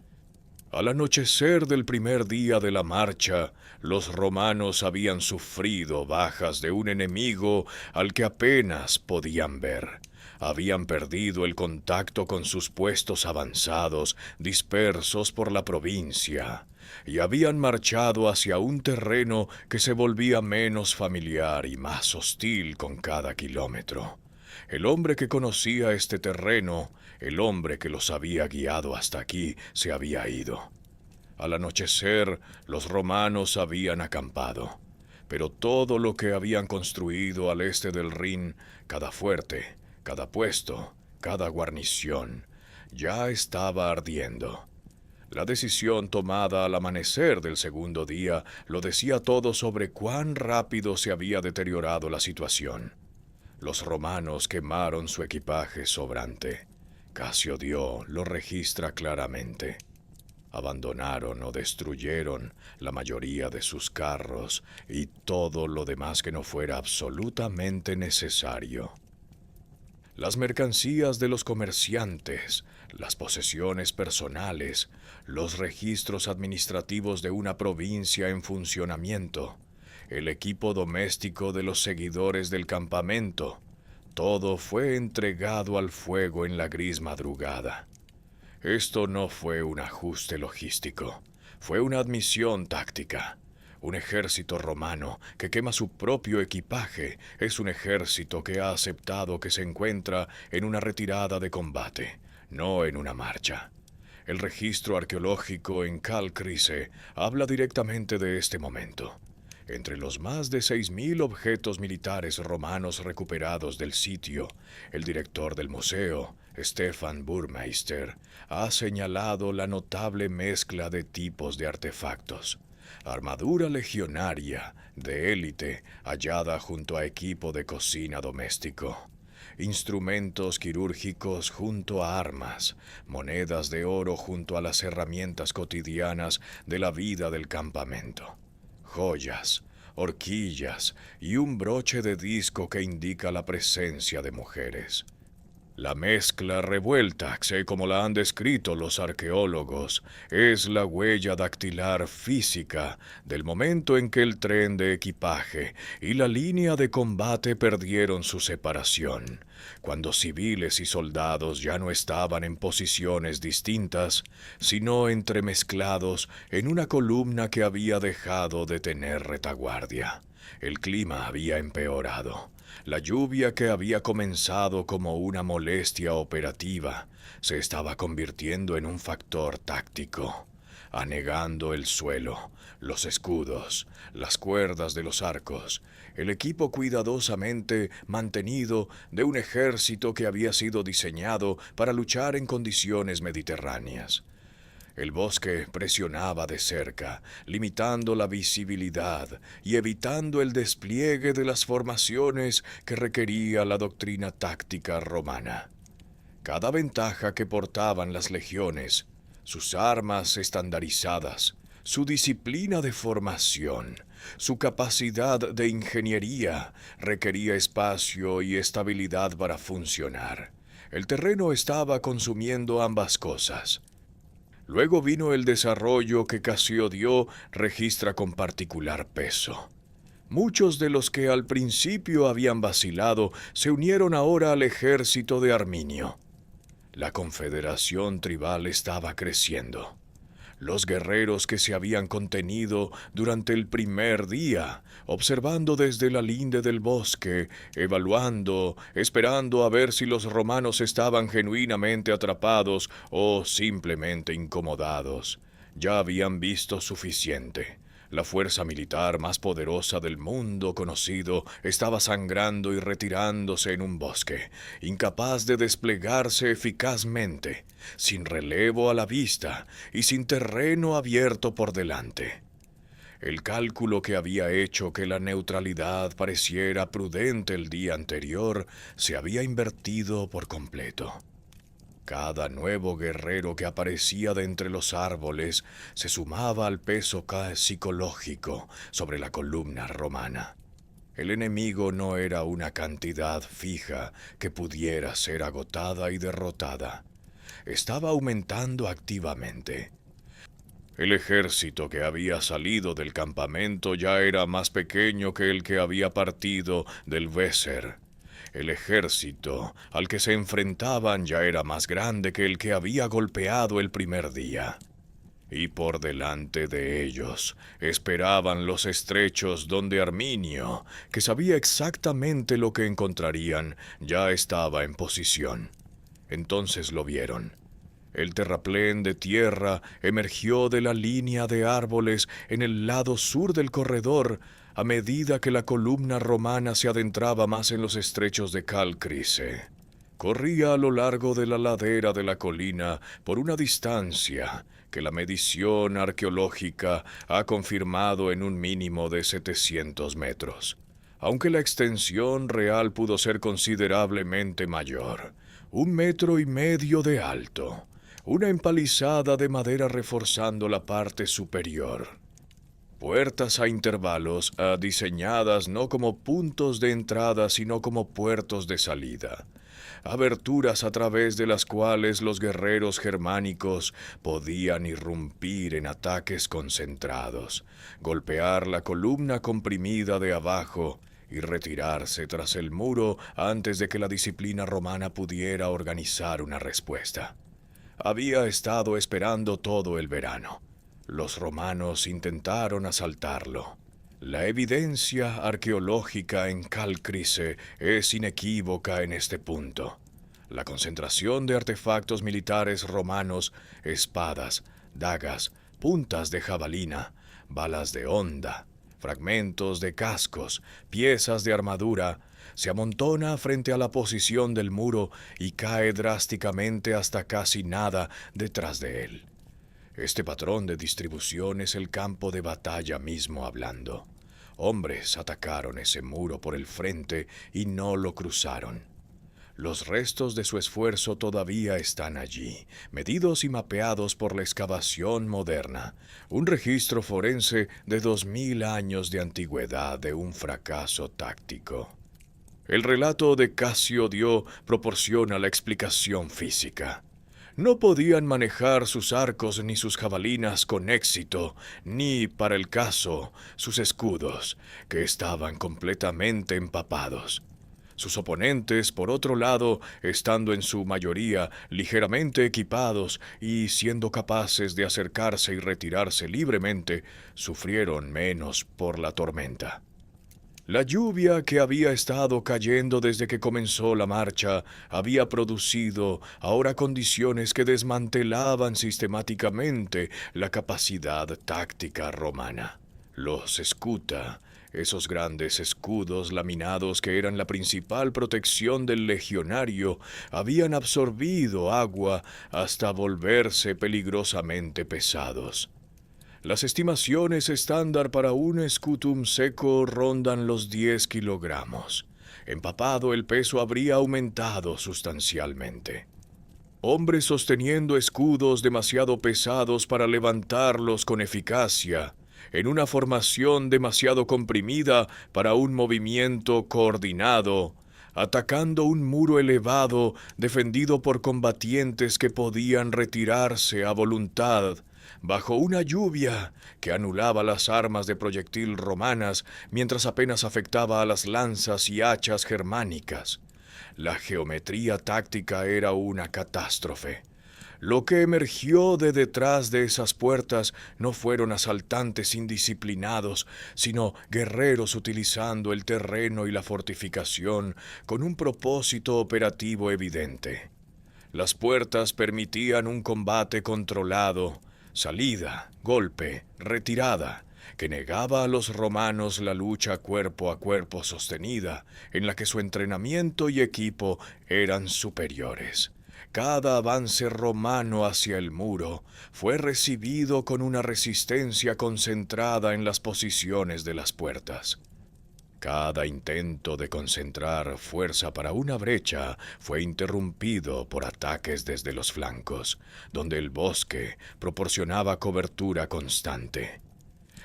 A: Al anochecer del primer día de la marcha, los romanos habían sufrido bajas de un enemigo al que apenas podían ver. Habían perdido el contacto con sus puestos avanzados, dispersos por la provincia, y habían marchado hacia un terreno que se volvía menos familiar y más hostil con cada kilómetro. El hombre que conocía este terreno, el hombre que los había guiado hasta aquí, se había ido. Al anochecer, los romanos habían acampado, pero todo lo que habían construido al este del Rin, cada fuerte, cada puesto, cada guarnición, ya estaba ardiendo. La decisión tomada al amanecer del segundo día lo decía todo sobre cuán rápido se había deteriorado la situación. Los romanos quemaron su equipaje sobrante. Cassiodeo lo registra claramente. Abandonaron o destruyeron la mayoría de sus carros y todo lo demás que no fuera absolutamente necesario. Las mercancías de los comerciantes, las posesiones personales, los registros administrativos de una provincia en funcionamiento, el equipo doméstico de los seguidores del campamento, todo fue entregado al fuego en la gris madrugada. Esto no fue un ajuste logístico, fue una admisión táctica. Un ejército romano que quema su propio equipaje es un ejército que ha aceptado que se encuentra en una retirada de combate, no en una marcha. El registro arqueológico en Calcrise habla directamente de este momento. Entre los más de 6.000 objetos militares romanos recuperados del sitio, el director del museo, Stefan Burmeister, ha señalado la notable mezcla de tipos de artefactos. Armadura legionaria de élite hallada junto a equipo de cocina doméstico. Instrumentos quirúrgicos junto a armas, monedas de oro junto a las herramientas cotidianas de la vida del campamento. Joyas, horquillas y un broche de disco que indica la presencia de mujeres. La mezcla revuelta, sé como la han descrito los arqueólogos, es la huella dactilar física del momento en que el tren de equipaje y la línea de combate perdieron su separación, cuando civiles y soldados ya no estaban en posiciones distintas, sino entremezclados en una columna que había dejado de tener retaguardia. El clima había empeorado. La lluvia que había comenzado como una molestia operativa se estaba convirtiendo en un factor táctico, anegando el suelo, los escudos, las cuerdas de los arcos, el equipo cuidadosamente mantenido de un ejército que había sido diseñado para luchar en condiciones mediterráneas. El bosque presionaba de cerca, limitando la visibilidad y evitando el despliegue de las formaciones que requería la doctrina táctica romana. Cada ventaja que portaban las legiones, sus armas estandarizadas, su disciplina de formación, su capacidad de ingeniería, requería espacio y estabilidad para funcionar. El terreno estaba consumiendo ambas cosas. Luego vino el desarrollo que Cassiodeo registra con particular peso. Muchos de los que al principio habían vacilado se unieron ahora al ejército de Arminio. La confederación tribal estaba creciendo. Los guerreros que se habían contenido durante el primer día, observando desde la linde del bosque, evaluando, esperando a ver si los romanos estaban genuinamente atrapados o simplemente incomodados, ya habían visto suficiente. La fuerza militar más poderosa del mundo conocido estaba sangrando y retirándose en un bosque, incapaz de desplegarse eficazmente, sin relevo a la vista y sin terreno abierto por delante. El cálculo que había hecho que la neutralidad pareciera prudente el día anterior se había invertido por completo. Cada nuevo guerrero que aparecía de entre los árboles se sumaba al peso psicológico sobre la columna romana. El enemigo no era una cantidad fija que pudiera ser agotada y derrotada. Estaba aumentando activamente. El ejército que había salido del campamento ya era más pequeño que el que había partido del Weser. El ejército al que se enfrentaban ya era más grande que el que había golpeado el primer día. Y por delante de ellos esperaban los estrechos donde Arminio, que sabía exactamente lo que encontrarían, ya estaba en posición. Entonces lo vieron. El terraplén de tierra emergió de la línea de árboles en el lado sur del corredor a medida que la columna romana se adentraba más en los estrechos de Calcrise. Corría a lo largo de la ladera de la colina por una distancia que la medición arqueológica ha confirmado en un mínimo de 700 metros, aunque la extensión real pudo ser considerablemente mayor, 1,5 metros de alto, una empalizada de madera reforzando la parte superior. Puertas a intervalos, diseñadas no como puntos de entrada, sino como puertos de salida. Aberturas a través de las cuales los guerreros germánicos podían irrumpir en ataques concentrados, golpear la columna comprimida de abajo y retirarse tras el muro antes de que la disciplina romana pudiera organizar una respuesta. Había estado esperando todo el verano. Los romanos intentaron asaltarlo. La evidencia arqueológica en Calcrise es inequívoca en este punto. La concentración de artefactos militares romanos, espadas, dagas, puntas de jabalina, balas de honda, fragmentos de cascos, piezas de armadura, se amontona frente a la posición del muro y cae drásticamente hasta casi nada detrás de él. Este patrón de distribución es el campo de batalla mismo hablando. Hombres atacaron ese muro por el frente y no lo cruzaron. Los restos de su esfuerzo todavía están allí, medidos y mapeados por la excavación moderna, un registro forense de 2000 años de antigüedad de un fracaso táctico. El relato de Casio proporciona la explicación física. No podían manejar sus arcos ni sus jabalinas con éxito, ni, para el caso, sus escudos, que estaban completamente empapados. Sus oponentes, por otro lado, estando en su mayoría ligeramente equipados y siendo capaces de acercarse y retirarse libremente, sufrieron menos por la tormenta. La lluvia que había estado cayendo desde que comenzó la marcha había producido ahora condiciones que desmantelaban sistemáticamente la capacidad táctica romana. Los escuta, esos grandes escudos laminados que eran la principal protección del legionario, habían absorbido agua hasta volverse peligrosamente pesados. Las estimaciones estándar para un scutum seco rondan los 10 kilogramos. Empapado, el peso habría aumentado sustancialmente. Hombres sosteniendo escudos demasiado pesados para levantarlos con eficacia, en una formación demasiado comprimida para un movimiento coordinado, atacando un muro elevado defendido por combatientes que podían retirarse a voluntad, bajo una lluvia que anulaba las armas de proyectil romanas mientras apenas afectaba a las lanzas y hachas germánicas. La geometría táctica era una catástrofe. Lo que emergió de detrás de esas puertas no fueron asaltantes indisciplinados, sino guerreros utilizando el terreno y la fortificación con un propósito operativo evidente. Las puertas permitían un combate controlado, salida, golpe, retirada, que negaba a los romanos la lucha cuerpo a cuerpo sostenida, en la que su entrenamiento y equipo eran superiores. Cada avance romano hacia el muro fue recibido con una resistencia concentrada en las posiciones de las puertas. Cada intento de concentrar fuerza para una brecha fue interrumpido por ataques desde los flancos, donde el bosque proporcionaba cobertura constante.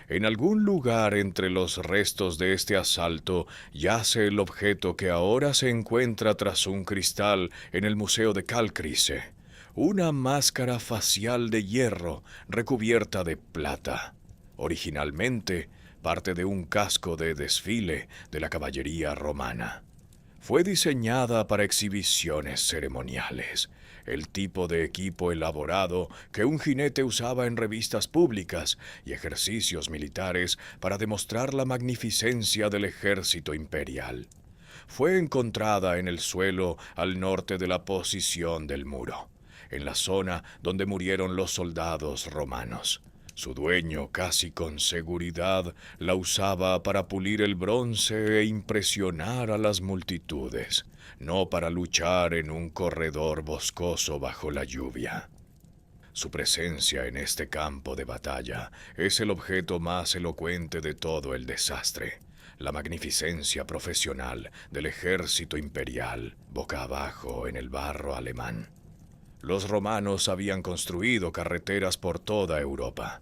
A: En algún lugar entre los restos de este asalto yace el objeto que ahora se encuentra tras un cristal en el Museo de Calcrise, una máscara facial de hierro recubierta de plata. Originalmente, parte de un casco de desfile de la caballería romana. Fue diseñada para exhibiciones ceremoniales, el tipo de equipo elaborado que un jinete usaba en revistas públicas y ejercicios militares para demostrar la magnificencia del ejército imperial. Fue encontrada en el suelo al norte de la posición del muro, en la zona donde murieron los soldados romanos. Su dueño, casi con seguridad, la usaba para pulir el bronce e impresionar a las multitudes, no para luchar en un corredor boscoso bajo la lluvia. Su presencia en este campo de batalla es el objeto más elocuente de todo el desastre. La magnificencia profesional del ejército imperial, boca abajo en el barro alemán. Los romanos habían construido carreteras por toda Europa.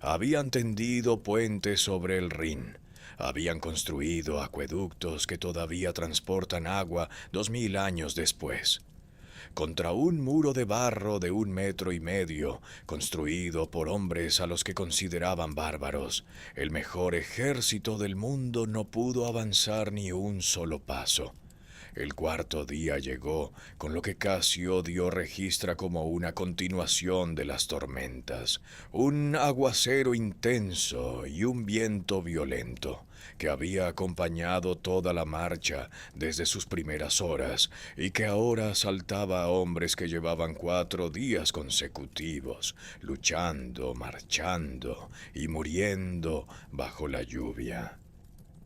A: Habían tendido puentes sobre el Rin. Habían construido acueductos que todavía transportan agua 2000 años después. Contra un muro de barro de 1,5 metros, construido por hombres a los que consideraban bárbaros, el mejor ejército del mundo no pudo avanzar ni un solo paso. El cuarto día llegó, con lo que Casiodio registra como una continuación de las tormentas, un aguacero intenso y un viento violento, que había acompañado toda la marcha desde sus primeras horas y que ahora asaltaba a hombres que llevaban 4 días consecutivos, luchando, marchando y muriendo bajo la lluvia.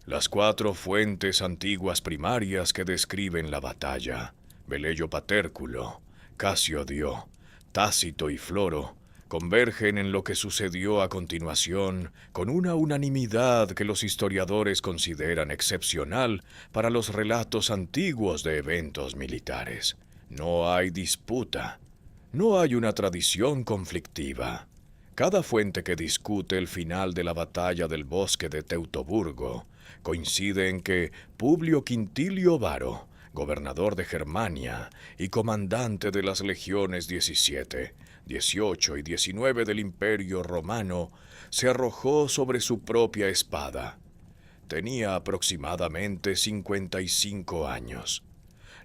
A: Las 4 fuentes antiguas primarias que describen la batalla, Velleio Patérculo, Casiodio, Tácito y Floro, convergen en lo que sucedió a continuación con una unanimidad que los historiadores consideran excepcional para los relatos antiguos de eventos militares. No hay disputa, no hay una tradición conflictiva. Cada fuente que discute el final de la batalla del bosque de Teutoburgo coincide en que Publio Quintilio Varo, gobernador de Germania y comandante de las legiones 17, 18 y 19 del Imperio Romano, se arrojó sobre su propia espada. Tenía aproximadamente 55 años.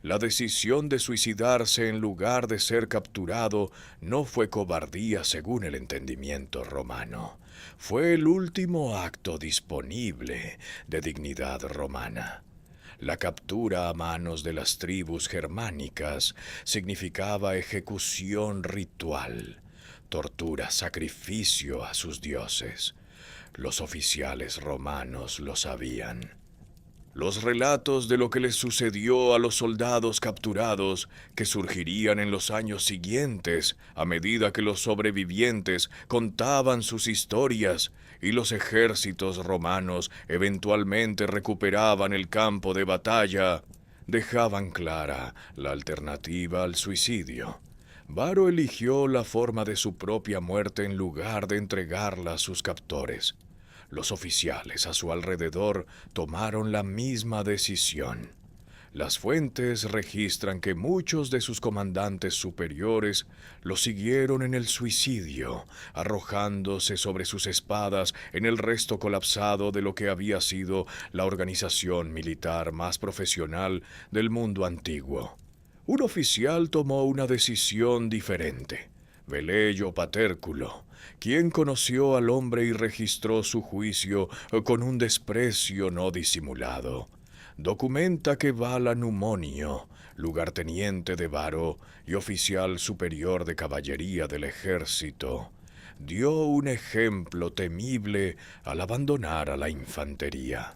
A: La decisión de suicidarse en lugar de ser capturado no fue cobardía según el entendimiento romano. Fue el último acto disponible de dignidad romana. La captura a manos de las tribus germánicas significaba ejecución ritual, tortura, sacrificio a sus dioses. Los oficiales romanos lo sabían. Los relatos de lo que les sucedió a los soldados capturados, que surgirían en los años siguientes a medida que los sobrevivientes contaban sus historias y los ejércitos romanos eventualmente recuperaban el campo de batalla, dejaban clara la alternativa al suicidio. Varo eligió la forma de su propia muerte en lugar de entregarla a sus captores. Los oficiales a su alrededor tomaron la misma decisión. Las fuentes registran que muchos de sus comandantes superiores lo siguieron en el suicidio, arrojándose sobre sus espadas en el resto colapsado de lo que había sido la organización militar más profesional del mundo antiguo. Un oficial tomó una decisión diferente. Velleio Patérculo, quien conoció al hombre y registró su juicio con un desprecio no disimulado. Documenta que Vala Numonio, lugarteniente de Varo y oficial superior de caballería del ejército, dio un ejemplo temible al abandonar a la infantería.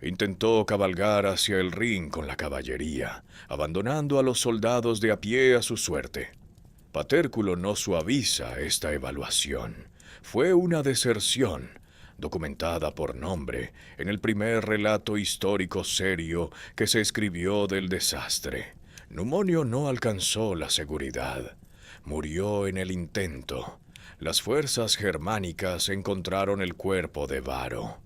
A: Intentó cabalgar hacia el Rin con la caballería, abandonando a los soldados de a pie a su suerte. Patérculo no suaviza esta evaluación. Fue una deserción, documentada por nombre en el primer relato histórico serio que se escribió del desastre. Numonio no alcanzó la seguridad. Murió en el intento. Las fuerzas germánicas encontraron el cuerpo de Varo.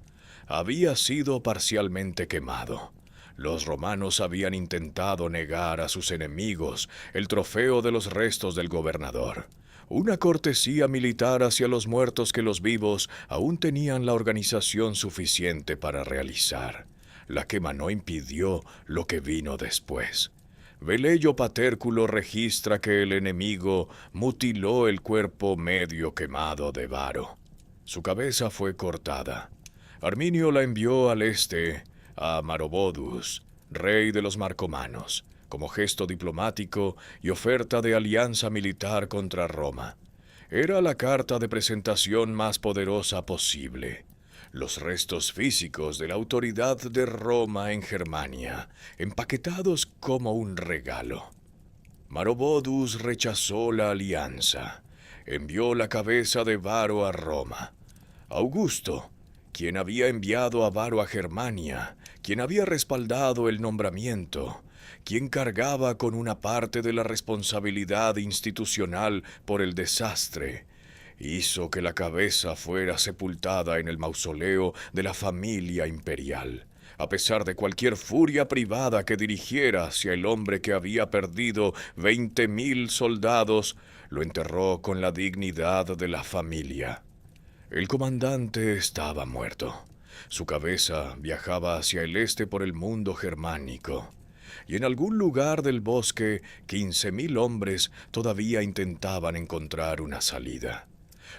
A: Había sido parcialmente quemado. Los romanos habían intentado negar a sus enemigos el trofeo de los restos del gobernador. Una cortesía militar hacia los muertos que los vivos aún tenían la organización suficiente para realizar. La quema no impidió lo que vino después. Velleio Patérculo registra que el enemigo mutiló el cuerpo medio quemado de Varo. Su cabeza fue cortada. Arminio la envió al este a Marobodus, rey de los marcomanos, como gesto diplomático y oferta de alianza militar contra Roma. Era la carta de presentación más poderosa posible. Los restos físicos de la autoridad de Roma en Germania, empaquetados como un regalo. Marobodus rechazó la alianza. Envió la cabeza de Varo a Roma. Augusto, quien había enviado a Varo a Germania, quien había respaldado el nombramiento, quien cargaba con una parte de la responsabilidad institucional por el desastre, hizo que la cabeza fuera sepultada en el mausoleo de la familia imperial, a pesar de cualquier furia privada que dirigiera hacia el hombre que había perdido 20.000 soldados, lo enterró con la dignidad de la familia. El comandante estaba muerto. Su cabeza viajaba hacia el este por el mundo germánico. Y en algún lugar del bosque, 15.000 hombres todavía intentaban encontrar una salida.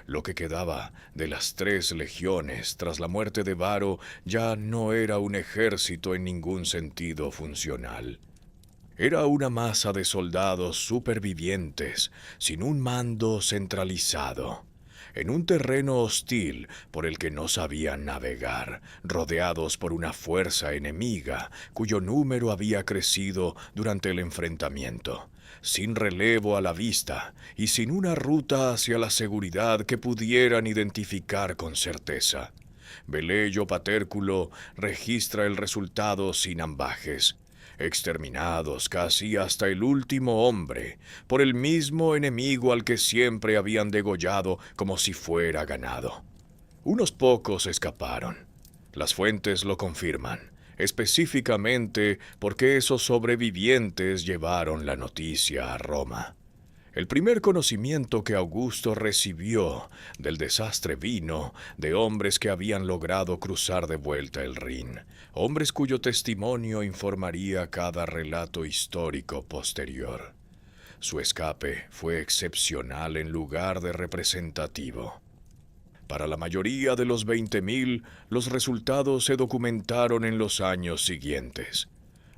A: Lo que quedaba de las 3 legiones tras la muerte de Varo ya no era un ejército en ningún sentido funcional. Era una masa de soldados supervivientes, sin un mando centralizado, en un terreno hostil por el que no sabían navegar, rodeados por una fuerza enemiga cuyo número había crecido durante el enfrentamiento, sin relevo a la vista y sin una ruta hacia la seguridad que pudieran identificar con certeza. Velleio Patérculo registra el resultado sin ambajes. Exterminados casi hasta el último hombre, por el mismo enemigo al que siempre habían degollado como si fuera ganado. Unos pocos escaparon. Las fuentes lo confirman, específicamente porque esos sobrevivientes llevaron la noticia a Roma. El primer conocimiento que Augusto recibió del desastre vino de hombres que habían logrado cruzar de vuelta el Rin, hombres cuyo testimonio informaría cada relato histórico posterior. Su escape fue excepcional en lugar de representativo. Para la mayoría de los 20.000, los resultados se documentaron en los años siguientes.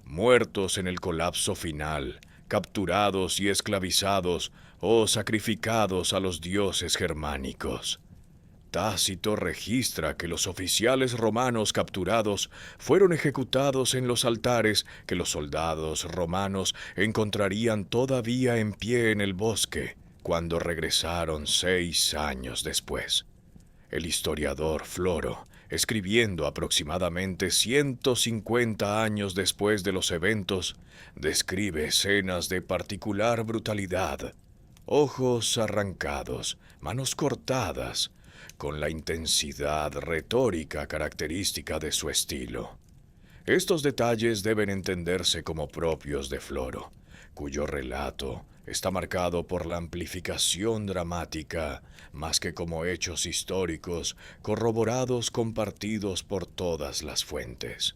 A: Muertos en el colapso final, capturados y esclavizados o sacrificados a los dioses germánicos. Tácito registra que los oficiales romanos capturados fueron ejecutados en los altares que los soldados romanos encontrarían todavía en pie en el bosque cuando regresaron 6 años después. El historiador Floro, escribiendo aproximadamente 150 años después de los eventos, describe escenas de particular brutalidad. Ojos arrancados, manos cortadas, con la intensidad retórica característica de su estilo. Estos detalles deben entenderse como propios de Floro, cuyo relato está marcado por la amplificación dramática, más que como hechos históricos corroborados compartidos por todas las fuentes.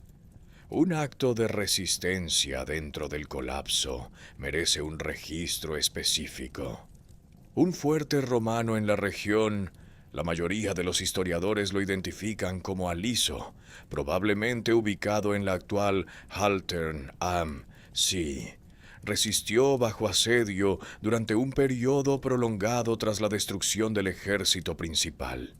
A: Un acto de resistencia dentro del colapso merece un registro específico. Un fuerte romano en la región, la mayoría de los historiadores lo identifican como Aliso, probablemente ubicado en la actual Haltern am See, resistió bajo asedio durante un periodo prolongado tras la destrucción del ejército principal.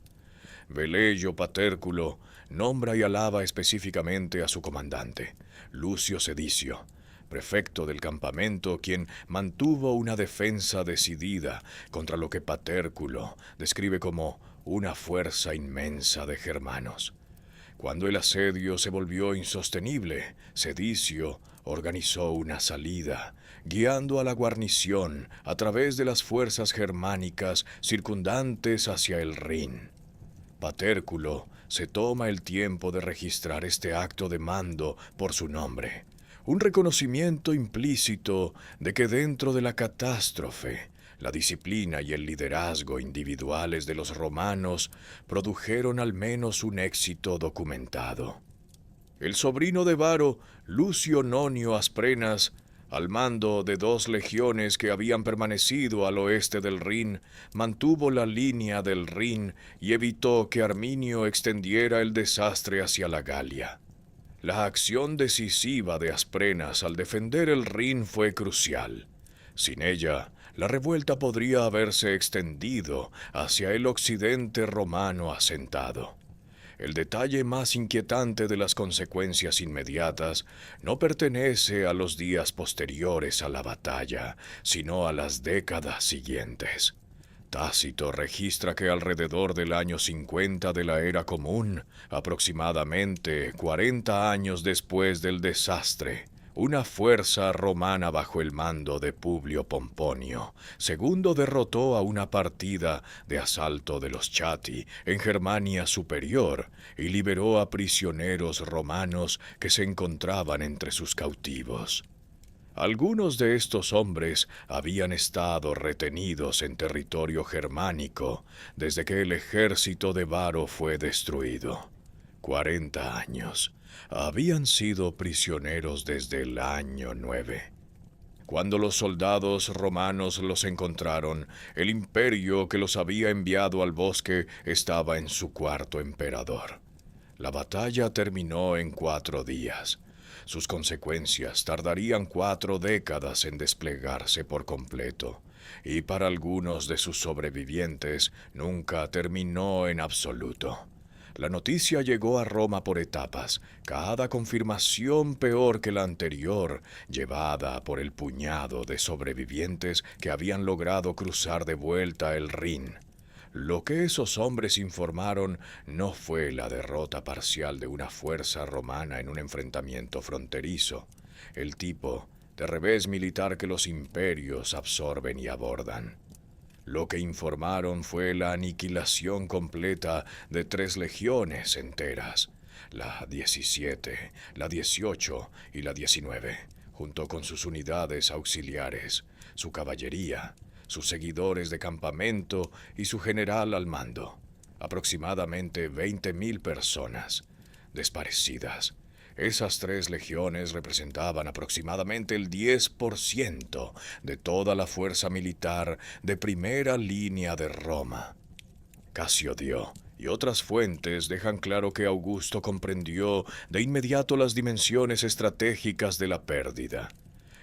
A: Veleyo Patérculo nombra y alaba específicamente a su comandante, Lucio Sedicio, prefecto del campamento, quien mantuvo una defensa decidida contra lo que Patérculo describe como una fuerza inmensa de germanos. Cuando el asedio se volvió insostenible, Sedicio organizó una salida, guiando a la guarnición a través de las fuerzas germánicas circundantes hacia el Rin. Patérculo se toma el tiempo de registrar este acto de mando por su nombre, un reconocimiento implícito de que dentro de la catástrofe, la disciplina y el liderazgo individuales de los romanos produjeron al menos un éxito documentado. El sobrino de Varo, Lucio Nonio Asprenas, al mando de 2 legiones que habían permanecido al oeste del Rin, mantuvo la línea del Rin y evitó que Arminio extendiera el desastre hacia la Galia. La acción decisiva de Asprenas al defender el Rin fue crucial. Sin ella, la revuelta podría haberse extendido hacia el occidente romano asentado. El detalle más inquietante de las consecuencias inmediatas no pertenece a los días posteriores a la batalla, sino a las décadas siguientes. Tácito registra que alrededor del año 50 de la era común, aproximadamente 40 años después del desastre, una fuerza romana bajo el mando de Publio Pomponio II derrotó a una partida de asalto de los Chatti en Germania Superior y liberó a prisioneros romanos que se encontraban entre sus cautivos. Algunos de estos hombres habían estado retenidos en territorio germánico desde que el ejército de Varo fue destruido. 40 años. Habían sido prisioneros desde el año 9. Cuando los soldados romanos los encontraron, el imperio que los había enviado al bosque estaba en su cuarto emperador. La batalla terminó en 4 días. Sus consecuencias tardarían 4 décadas en desplegarse por completo, y para algunos de sus sobrevivientes nunca terminó en absoluto. La noticia llegó a Roma por etapas, cada confirmación peor que la anterior, llevada por el puñado de sobrevivientes que habían logrado cruzar de vuelta el Rin. Lo que esos hombres informaron no fue la derrota parcial de una fuerza romana en un enfrentamiento fronterizo, el tipo de revés militar que los imperios absorben y abordan. Lo que informaron fue la aniquilación completa de 3 legiones enteras, la 17, la 18 y la 19, junto con sus unidades auxiliares, su caballería, sus seguidores de campamento y su general al mando, aproximadamente 20,000 personas, desaparecidas. Esas 3 legiones representaban aproximadamente el 10% de toda la fuerza militar de primera línea de Roma. Cassiodeo y otras fuentes dejan claro que Augusto comprendió de inmediato las dimensiones estratégicas de la pérdida.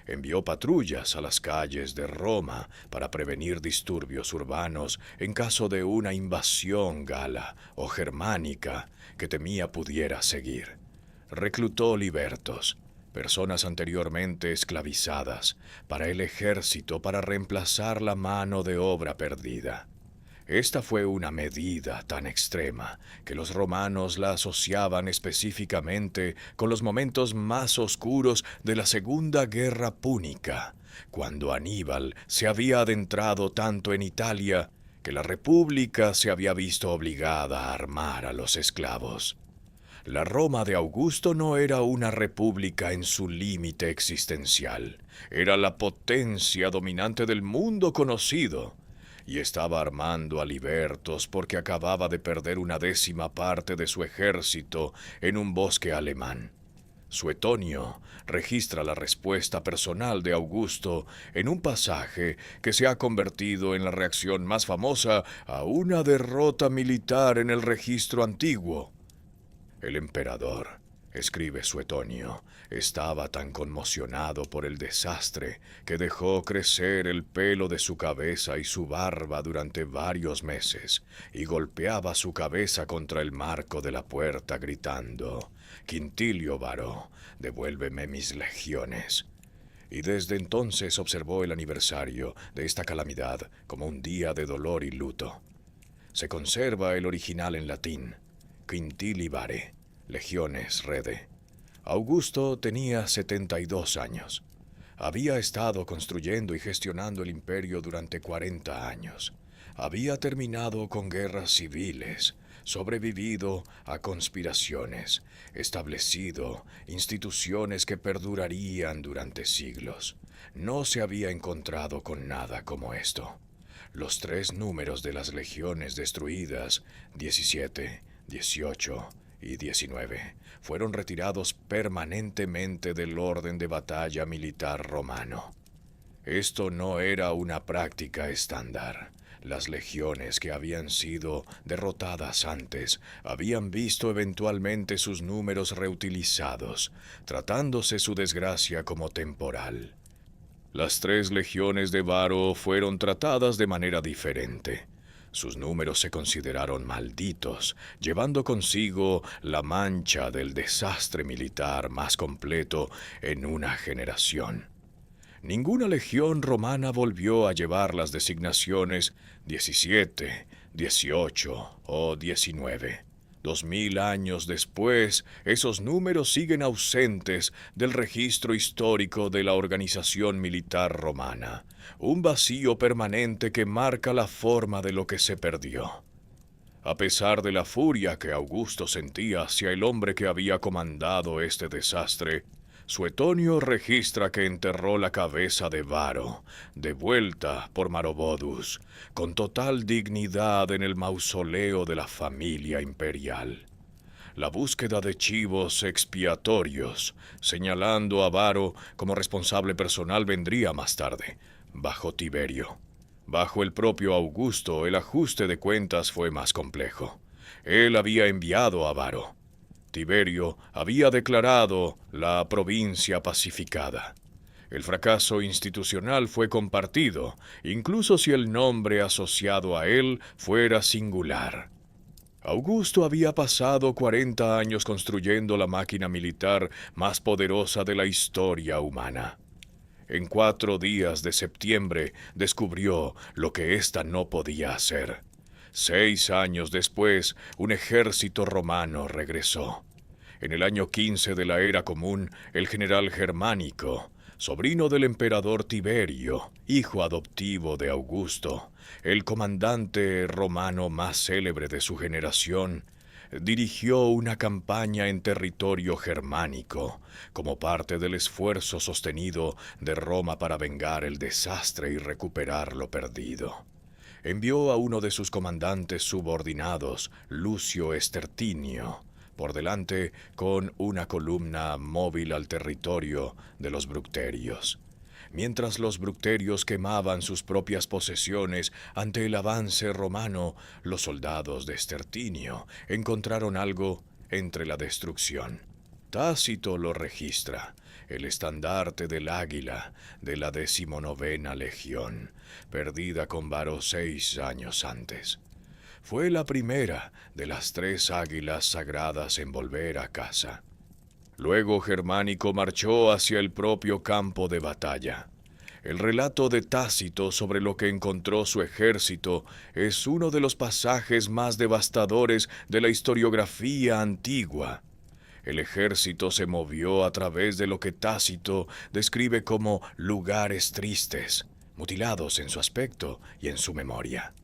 A: Envió patrullas a las calles de Roma para prevenir disturbios urbanos en caso de una invasión gala o germánica que temía pudiera seguir. Reclutó libertos, personas anteriormente esclavizadas, para el ejército para reemplazar la mano de obra perdida. Esta fue una medida tan extrema que los romanos la asociaban específicamente con los momentos más oscuros de la Segunda Guerra Púnica, cuando Aníbal se había adentrado tanto en Italia que la República se había visto obligada a armar a los esclavos. La Roma de Augusto no era una república en su límite existencial, era la potencia dominante del mundo conocido, y estaba armando a libertos porque acababa de perder una 10ª parte de su ejército en un bosque alemán. Suetonio registra la respuesta personal de Augusto en un pasaje que se ha convertido en la reacción más famosa a una derrota militar en el registro antiguo. El emperador, escribe Suetonio, estaba tan conmocionado por el desastre que dejó crecer el pelo de su cabeza y su barba durante varios meses y golpeaba su cabeza contra el marco de la puerta gritando: «Quintilio Varo, devuélveme mis legiones». Y desde entonces observó el aniversario de esta calamidad como un día de dolor y luto. Se conserva el original en latín: Quintili Vare, legiones rede. Augusto tenía 72 años. Había estado construyendo y gestionando el imperio durante 40 años. Había terminado con guerras civiles, sobrevivido a conspiraciones, establecido instituciones que perdurarían durante siglos. No se había encontrado con nada como esto. Los 3 números de las legiones destruidas, 17, 18 y 19, fueron retirados permanentemente del orden de batalla militar romano. Esto no era una práctica estándar. Las legiones que habían sido derrotadas antes habían visto eventualmente sus números reutilizados, tratándose su desgracia como temporal. Las 3 legiones de Varo fueron tratadas de manera diferente. Sus números se consideraron malditos, llevando consigo la mancha del desastre militar más completo en una generación. Ninguna legión romana volvió a llevar las designaciones 17, 18 o 19. 2000 años después, esos números siguen ausentes del registro histórico de la organización militar romana, un vacío permanente que marca la forma de lo que se perdió. A pesar de la furia que Augusto sentía hacia el hombre que había comandado este desastre, Suetonio registra que enterró la cabeza de Varo, de vuelta por Marobodus, con total dignidad en el mausoleo de la familia imperial. La búsqueda de chivos expiatorios, señalando a Varo como responsable personal, vendría más tarde, bajo Tiberio. Bajo el propio Augusto, el ajuste de cuentas fue más complejo. Él había enviado a Varo. Tiberio había declarado la provincia pacificada. El fracaso institucional fue compartido, incluso si el nombre asociado a él fuera singular. Augusto había pasado 40 años construyendo la máquina militar más poderosa de la historia humana. En 4 días de septiembre descubrió lo que ésta no podía hacer. 6 años después, un ejército romano regresó. En el año 15 de la era común, el general Germánico, sobrino del emperador Tiberio, hijo adoptivo de Augusto, el comandante romano más célebre de su generación, dirigió una campaña en territorio germánico, como parte del esfuerzo sostenido de Roma para vengar el desastre y recuperar lo perdido. Envió a uno de sus comandantes subordinados, Lucio Estertinio, por delante con una columna móvil al territorio de los bructerios. Mientras los bructerios quemaban sus propias posesiones ante el avance romano, los soldados de Estertinio encontraron algo entre la destrucción. Tácito lo registra: el estandarte del águila de la 19ª legión, perdida con Varo 6 años antes. Fue la primera de las 3 águilas sagradas en volver a casa. Luego Germánico marchó hacia el propio campo de batalla. El relato de Tácito sobre lo que encontró su ejército es uno de los pasajes más devastadores de la historiografía antigua. El ejército se movió a través de lo que Tácito describe como lugares tristes, mutilados en su aspecto y en su memoria.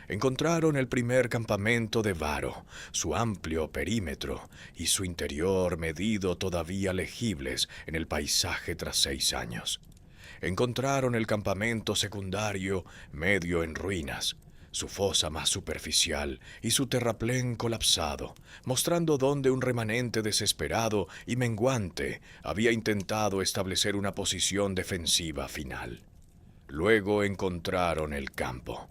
A: Encontraron el primer campamento de Varo, su amplio perímetro y su interior medido todavía legibles en el paisaje tras 6 años. Encontraron el campamento secundario medio en ruinas, su fosa más superficial y su terraplén colapsado, mostrando dónde un remanente desesperado y menguante había intentado establecer una posición defensiva final. Luego encontraron el campo.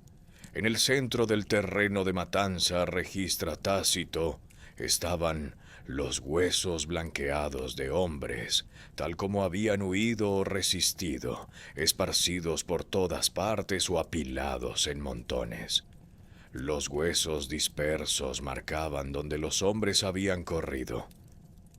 A: En el centro del terreno de matanza, registra Tácito, estaban los huesos blanqueados de hombres, tal como habían huido o resistido, esparcidos por todas partes o apilados en montones. Los huesos dispersos marcaban donde los hombres habían corrido.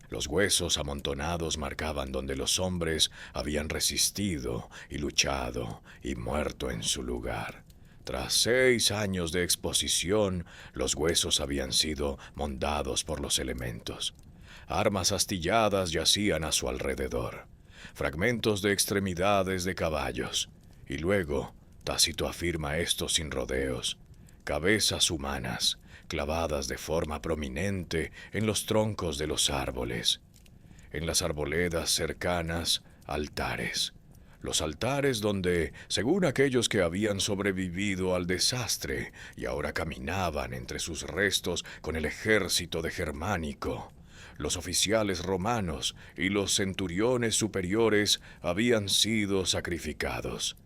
A: Los huesos amontonados marcaban donde los hombres habían resistido y luchado y muerto en su lugar. Tras 6 años de exposición, los huesos habían sido moldados por los elementos. Armas astilladas yacían a su alrededor, fragmentos de extremidades de caballos, y luego, Tácito afirma esto sin rodeos, cabezas humanas, clavadas de forma prominente en los troncos de los árboles. En las arboledas cercanas, altares. Los altares donde, según aquellos que habían sobrevivido al desastre y ahora caminaban entre sus restos con el ejército de Germánico, los oficiales romanos y los centuriones superiores habían sido sacrificados.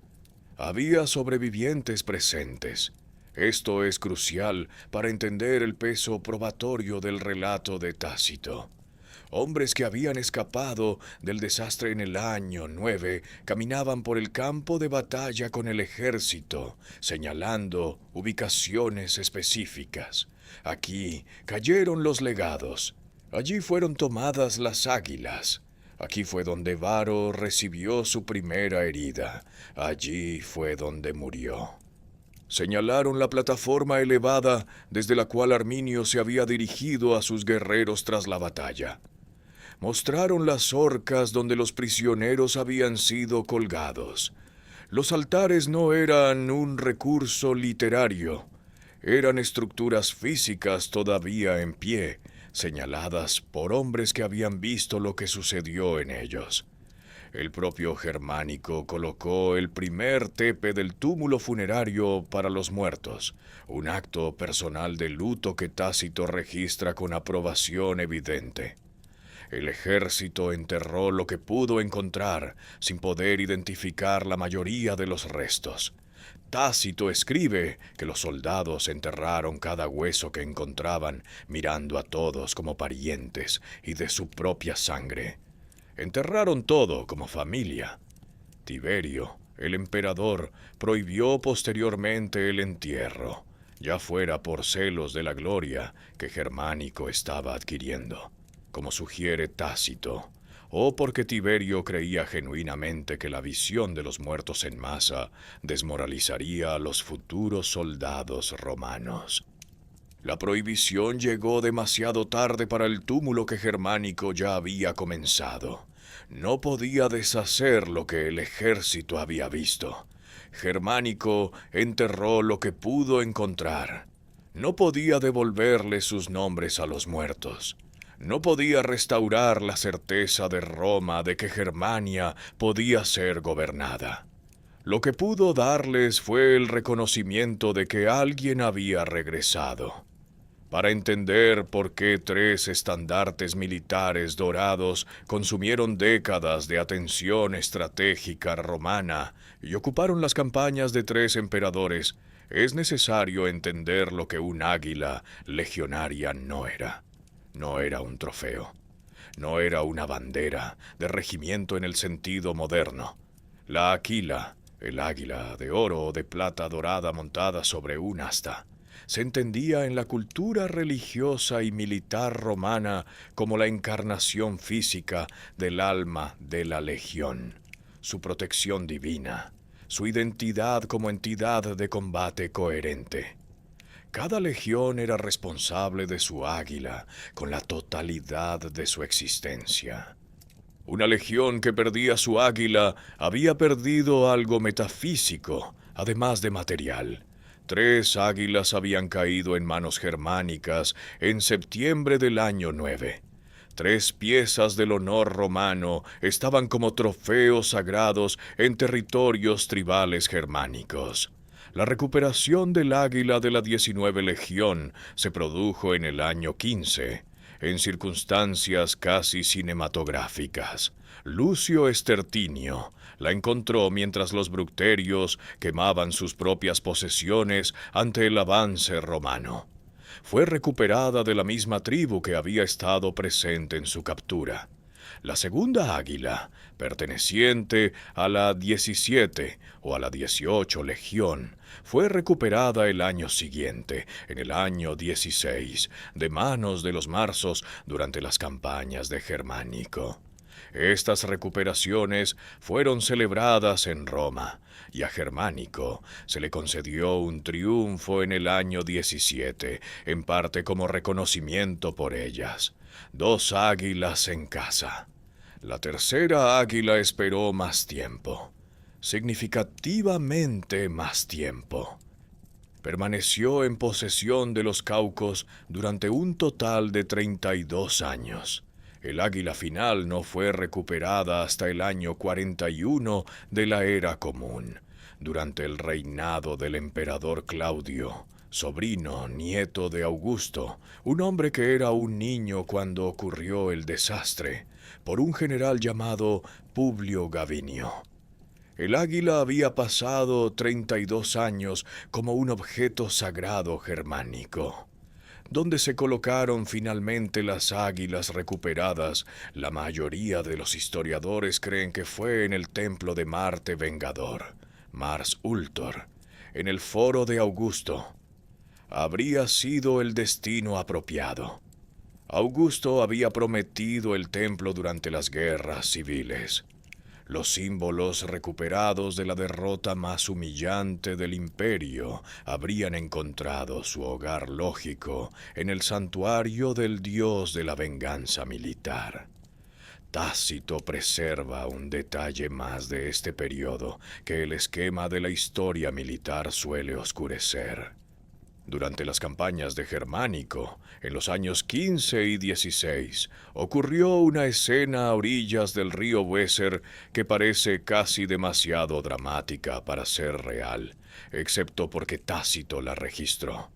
A: Había sobrevivientes presentes. Esto es crucial para entender el peso probatorio del relato de Tácito. Hombres que habían escapado del desastre en el año 9 caminaban por el campo de batalla con el ejército, señalando ubicaciones específicas. Aquí cayeron los legados. Allí fueron tomadas las águilas. Aquí fue donde Varo recibió su primera herida. Allí fue donde murió. Señalaron la plataforma elevada desde la cual Arminio se había dirigido a sus guerreros tras la batalla. Mostraron las horcas donde los prisioneros habían sido colgados. Los altares no eran un recurso literario, eran estructuras físicas todavía en pie, señaladas por hombres que habían visto lo que sucedió en ellos. El propio Germánico colocó el primer tepe del túmulo funerario para los muertos, un acto personal de luto que Tácito registra con aprobación evidente. El ejército enterró lo que pudo encontrar, sin poder identificar la mayoría de los restos. Tácito escribe que los soldados enterraron cada hueso que encontraban, mirando a todos como parientes y de su propia sangre. Enterraron todo como familia. Tiberio, el emperador, prohibió posteriormente el entierro, ya fuera por celos de la gloria que Germánico estaba adquiriendo, como sugiere Tácito, o porque Tiberio creía genuinamente que la visión de los muertos en masa desmoralizaría a los futuros soldados romanos. La prohibición llegó demasiado tarde para el túmulo que Germánico ya había comenzado. No podía deshacer lo que el ejército había visto. Germánico enterró lo que pudo encontrar. No podía devolverle sus nombres a los muertos. No podía restaurar la certeza de Roma de que Germania podía ser gobernada. Lo que pudo darles fue el reconocimiento de que alguien había regresado. Para entender por qué 3 estandartes militares dorados consumieron décadas de atención estratégica romana y ocuparon las campañas de 3 emperadores, es necesario entender lo que un águila legionaria no era. No era un trofeo. No era una bandera de regimiento en el sentido moderno. La aquila, el águila de oro o de plata dorada montada sobre un asta, se entendía en la cultura religiosa y militar romana como la encarnación física del alma de la legión, su protección divina, su identidad como entidad de combate coherente. Cada legión era responsable de su águila con la totalidad de su existencia. Una legión que perdía su águila había perdido algo metafísico, además de material. 3 águilas habían caído en manos germánicas en septiembre del año 9. 3 piezas del honor romano estaban como trofeos sagrados en territorios tribales germánicos. La recuperación del águila de la 19 Legión se produjo en el año 15, en circunstancias casi cinematográficas. Lucio Estertinio la encontró mientras los bructerios quemaban sus propias posesiones ante el avance romano. fue recuperada de la misma tribu que había estado presente en su captura. La segunda águila, perteneciente a la 17 o a la 18 Legión, fue recuperada el año siguiente, en el año 16, de manos de los marsos durante las campañas de Germánico. Estas recuperaciones fueron celebradas en Roma, y a Germánico se le concedió un triunfo en el año 17, en parte como reconocimiento por ellas. 2 águilas en casa. La tercera águila esperó más tiempo, significativamente más tiempo. Permaneció en posesión de los Caucos durante un total de 32 años. El águila final no fue recuperada hasta el año 41 de la era común, durante el reinado del emperador Claudio, nieto de Augusto, un hombre que era un niño cuando ocurrió el desastre, por un general llamado Publio Gavinio. El águila había pasado 32 años como un objeto sagrado germánico. Donde se colocaron finalmente las águilas recuperadas, la mayoría de los historiadores creen que fue en el templo de Marte Vengador, Mars Ultor, en el foro de Augusto. Habría sido el destino apropiado. Augusto había prometido el templo durante las guerras civiles. Los símbolos recuperados de la derrota más humillante del imperio habrían encontrado su hogar lógico en el santuario del dios de la venganza militar. Tácito preserva un detalle más de este periodo que el esquema de la historia militar suele oscurecer. Durante las campañas de Germánico, en los años 15 y 16, ocurrió una escena a orillas del río Weser que parece casi demasiado dramática para ser real, excepto porque Tácito la registró.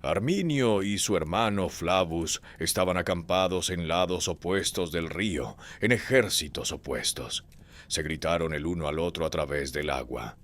A: Arminio y su hermano Flavus estaban acampados en lados opuestos del río, en ejércitos opuestos. Se gritaron el uno al otro a través del agua.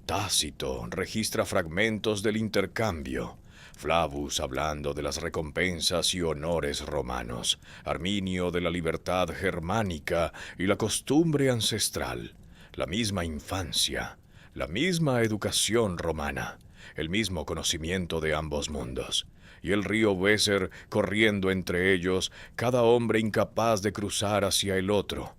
A: Tácito registra fragmentos del intercambio. Flavus hablando de las recompensas y honores romanos, Arminio de la libertad germánica y la costumbre ancestral, la misma infancia, la misma educación romana, el mismo conocimiento de ambos mundos, y el río Weser corriendo entre ellos, cada hombre incapaz de cruzar hacia el otro.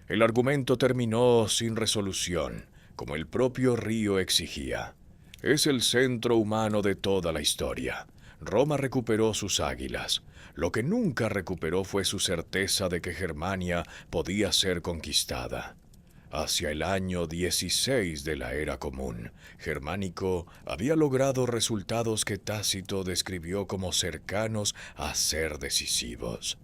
A: El argumento terminó sin resolución, como el propio río exigía. Es el centro humano de toda la historia. Roma recuperó sus águilas. Lo que nunca recuperó fue su certeza de que Germania podía ser conquistada. Hacia el año 16 de la era común, Germánico había logrado resultados que Tácito describió como cercanos a ser decisivos.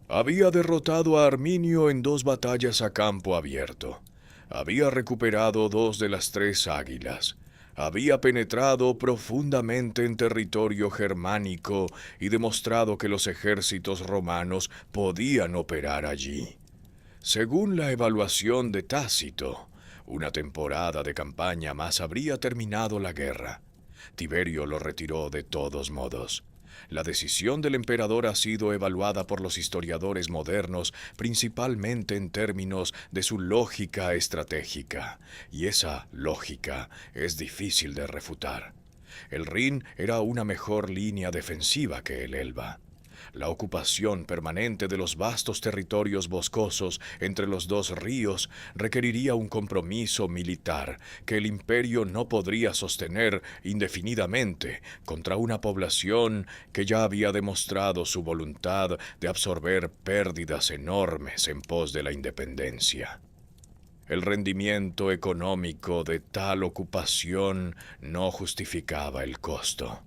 A: Había derrotado a Arminio en 2 batallas a campo abierto. Había recuperado 2 de las 3 águilas. Había penetrado profundamente en territorio germánico y demostrado que los ejércitos romanos podían operar allí. Según la evaluación de Tácito, una temporada de campaña más habría terminado la guerra. Tiberio lo retiró de todos modos. La decisión del emperador ha sido evaluada por los historiadores modernos principalmente en términos de su lógica estratégica, y esa lógica es difícil de refutar. El Rin era una mejor línea defensiva que el Elba. La ocupación permanente de los vastos territorios boscosos entre los 2 ríos requeriría un compromiso militar que el imperio no podría sostener indefinidamente contra una población que ya había demostrado su voluntad de absorber pérdidas enormes en pos de la independencia. El rendimiento económico de tal ocupación no justificaba el costo.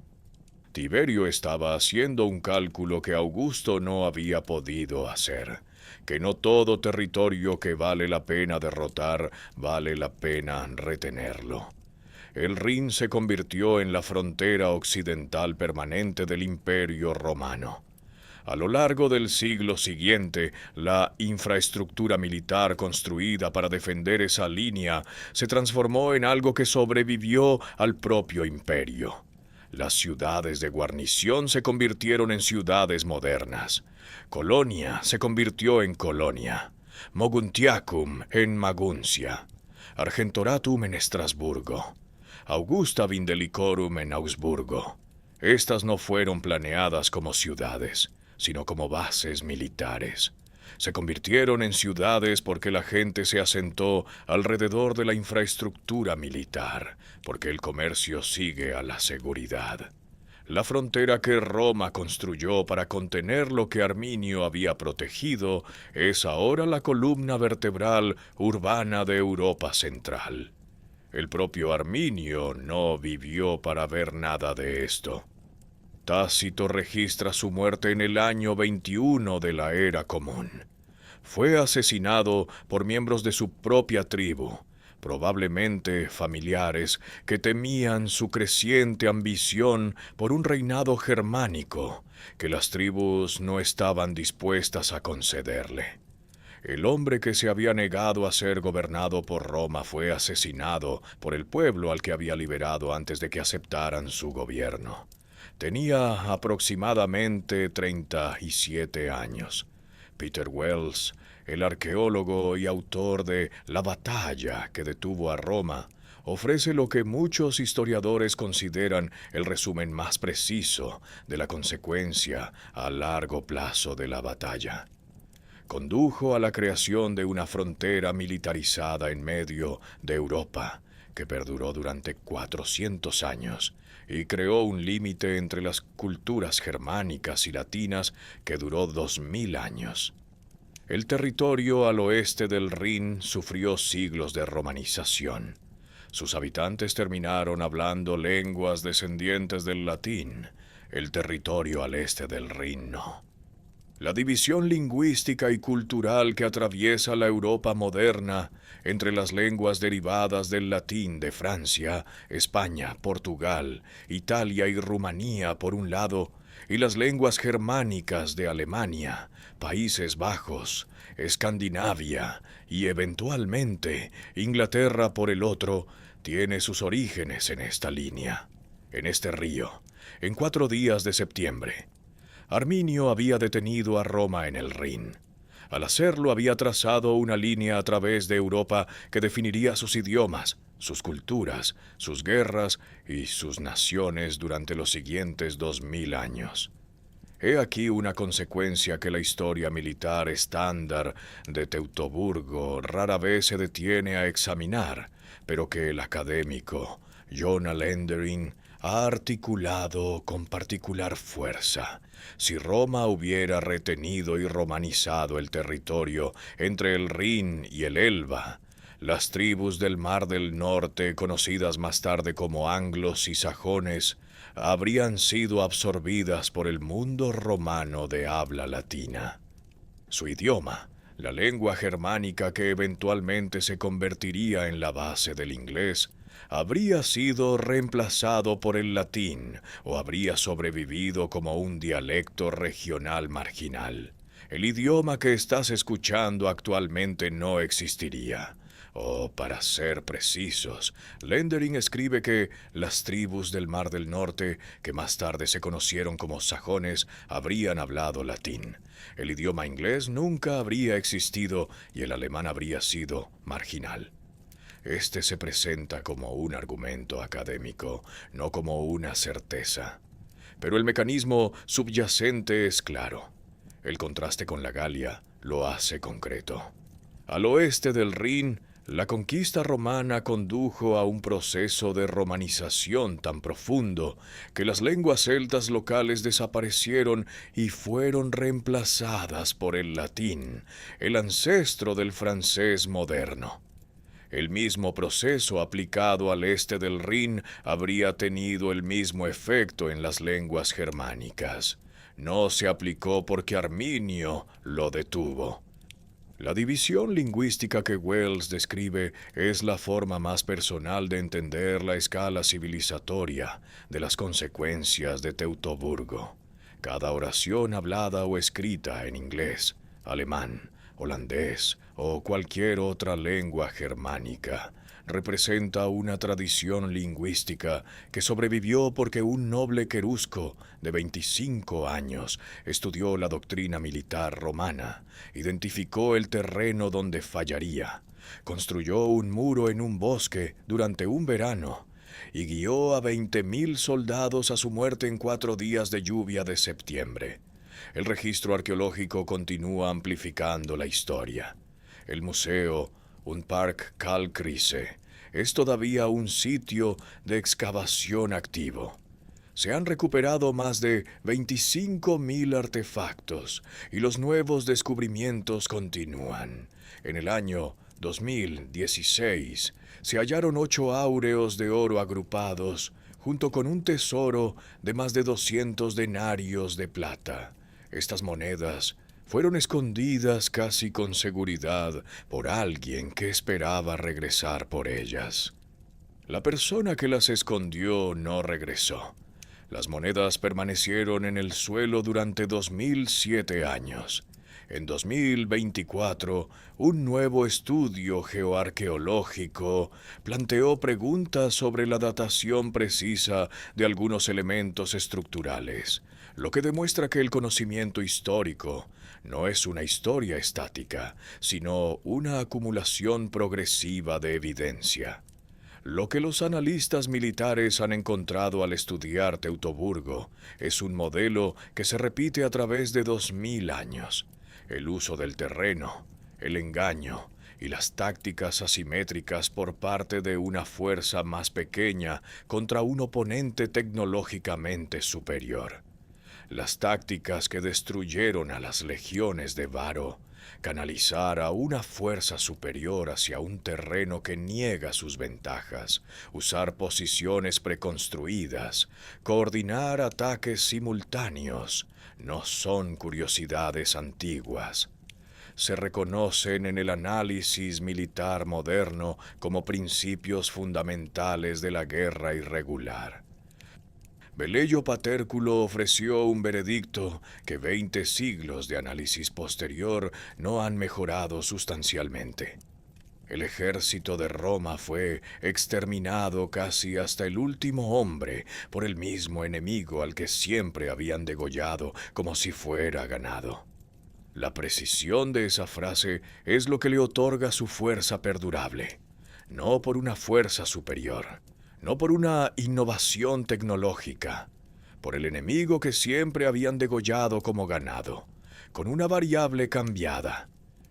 A: Tiberio estaba haciendo un cálculo que Augusto no había podido hacer, que no todo territorio que vale la pena derrotar vale la pena retenerlo. El Rin se convirtió en la frontera occidental permanente del Imperio Romano. A lo largo del siglo siguiente, la infraestructura militar construida para defender esa línea se transformó en algo que sobrevivió al propio imperio. Las ciudades de guarnición se convirtieron en ciudades modernas. Colonia se convirtió en Colonia. Moguntiacum en Maguncia. Argentoratum en Estrasburgo. Augusta Vindelicorum en Augsburgo. Estas no fueron planeadas como ciudades, sino como bases militares. Se convirtieron en ciudades porque la gente se asentó alrededor de la infraestructura militar, porque el comercio sigue a la seguridad. La frontera que Roma construyó para contener lo que Arminio había protegido es ahora la columna vertebral urbana de Europa Central. El propio Arminio no vivió para ver nada de esto. Tácito registra su muerte en el año 21 de la Era Común. Fue asesinado por miembros de su propia tribu, probablemente familiares que temían su creciente ambición por un reinado germánico que las tribus no estaban dispuestas a concederle. El hombre que se había negado a ser gobernado por Roma fue asesinado por el pueblo al que había liberado antes de que aceptaran su gobierno. Tenía aproximadamente 37 años. Peter Wells, el arqueólogo y autor de La batalla que detuvo a Roma, ofrece lo que muchos historiadores consideran el resumen más preciso de la consecuencia a largo plazo de la batalla. Condujo a la creación de una frontera militarizada en medio de Europa, que perduró durante 400 años, y creó un límite entre las culturas germánicas y latinas que duró 2000 años. El territorio al oeste del Rin sufrió siglos de romanización. Sus habitantes terminaron hablando lenguas descendientes del latín. El territorio al este del Rin no. La división lingüística y cultural que atraviesa la Europa moderna entre las lenguas derivadas del latín de Francia, España, Portugal, Italia y Rumanía por un lado, y las lenguas germánicas de Alemania, Países Bajos, Escandinavia y eventualmente Inglaterra por el otro, tiene sus orígenes en esta línea, en este río, en 4 días de septiembre. Arminio había detenido a Roma en el Rin. Al hacerlo había trazado una línea a través de Europa que definiría sus idiomas, sus culturas, sus guerras y sus naciones durante los siguientes 2000 años. He aquí una consecuencia que la historia militar estándar de Teutoburgo rara vez se detiene a examinar, pero que el académico Jona Lendering ha articulado con particular fuerza. Si Roma hubiera retenido y romanizado el territorio entre el Rin y el Elba, las tribus del Mar del Norte, conocidas más tarde como anglos y sajones, habrían sido absorbidas por el mundo romano de habla latina. Su idioma, la lengua germánica que eventualmente se convertiría en la base del inglés, habría sido reemplazado por el latín o habría sobrevivido como un dialecto regional marginal. El idioma que estás escuchando actualmente no existiría. O, para ser precisos, Lendering escribe que las tribus del Mar del Norte, que más tarde se conocieron como sajones, habrían hablado latín. El idioma inglés nunca habría existido y el alemán habría sido marginal. Este se presenta como un argumento académico, no como una certeza. Pero el mecanismo subyacente es claro. El contraste con la Galia lo hace concreto. Al oeste del Rin, la conquista romana condujo a un proceso de romanización tan profundo que las lenguas celtas locales desaparecieron y fueron reemplazadas por el latín, el ancestro del francés moderno. El mismo proceso aplicado al este del Rin habría tenido el mismo efecto en las lenguas germánicas. No se aplicó porque Arminio lo detuvo. La división lingüística que Wells describe es la forma más personal de entender la escala civilizatoria de las consecuencias de Teutoburgo. Cada oración hablada o escrita en inglés, alemán holandés o cualquier otra lengua germánica. Representa una tradición lingüística que sobrevivió porque un noble querusco de 25 años estudió la doctrina militar romana, identificó el terreno donde fallaría, construyó un muro en un bosque durante un verano y guió a 20.000 soldados a su muerte en 4 días de lluvia de septiembre. El registro arqueológico continúa amplificando la historia. El museo, un Park Kalkriese, es todavía un sitio de excavación activo. Se han recuperado más de 25.000 artefactos y los nuevos descubrimientos continúan. En el año 2016 se hallaron 8 áureos de oro agrupados junto con un tesoro de más de 200 denarios de plata. Estas monedas fueron escondidas casi con seguridad por alguien que esperaba regresar por ellas. La persona que las escondió no regresó. Las monedas permanecieron en el suelo durante 2007 años. En 2024, un nuevo estudio geoarqueológico planteó preguntas sobre la datación precisa de algunos elementos estructurales, lo que demuestra que el conocimiento histórico no es una historia estática, sino una acumulación progresiva de evidencia. Lo que los analistas militares han encontrado al estudiar Teutoburgo es un modelo que se repite a través de 2000 años. El uso del terreno, el engaño y las tácticas asimétricas por parte de una fuerza más pequeña contra un oponente tecnológicamente superior. Las tácticas que destruyeron a las legiones de Varo, canalizar a una fuerza superior hacia un terreno que niega sus ventajas, usar posiciones preconstruidas, coordinar ataques simultáneos, no son curiosidades antiguas. Se reconocen en el análisis militar moderno como principios fundamentales de la guerra irregular. Velleio Paterculo ofreció un veredicto que 20 siglos de análisis posterior no han mejorado sustancialmente. El ejército de Roma fue exterminado casi hasta el último hombre por el mismo enemigo al que siempre habían degollado como si fuera ganado. La precisión de esa frase es lo que le otorga su fuerza perdurable, no por una fuerza superior, no por una innovación tecnológica, por el enemigo que siempre habían degollado como ganado, con una variable cambiada,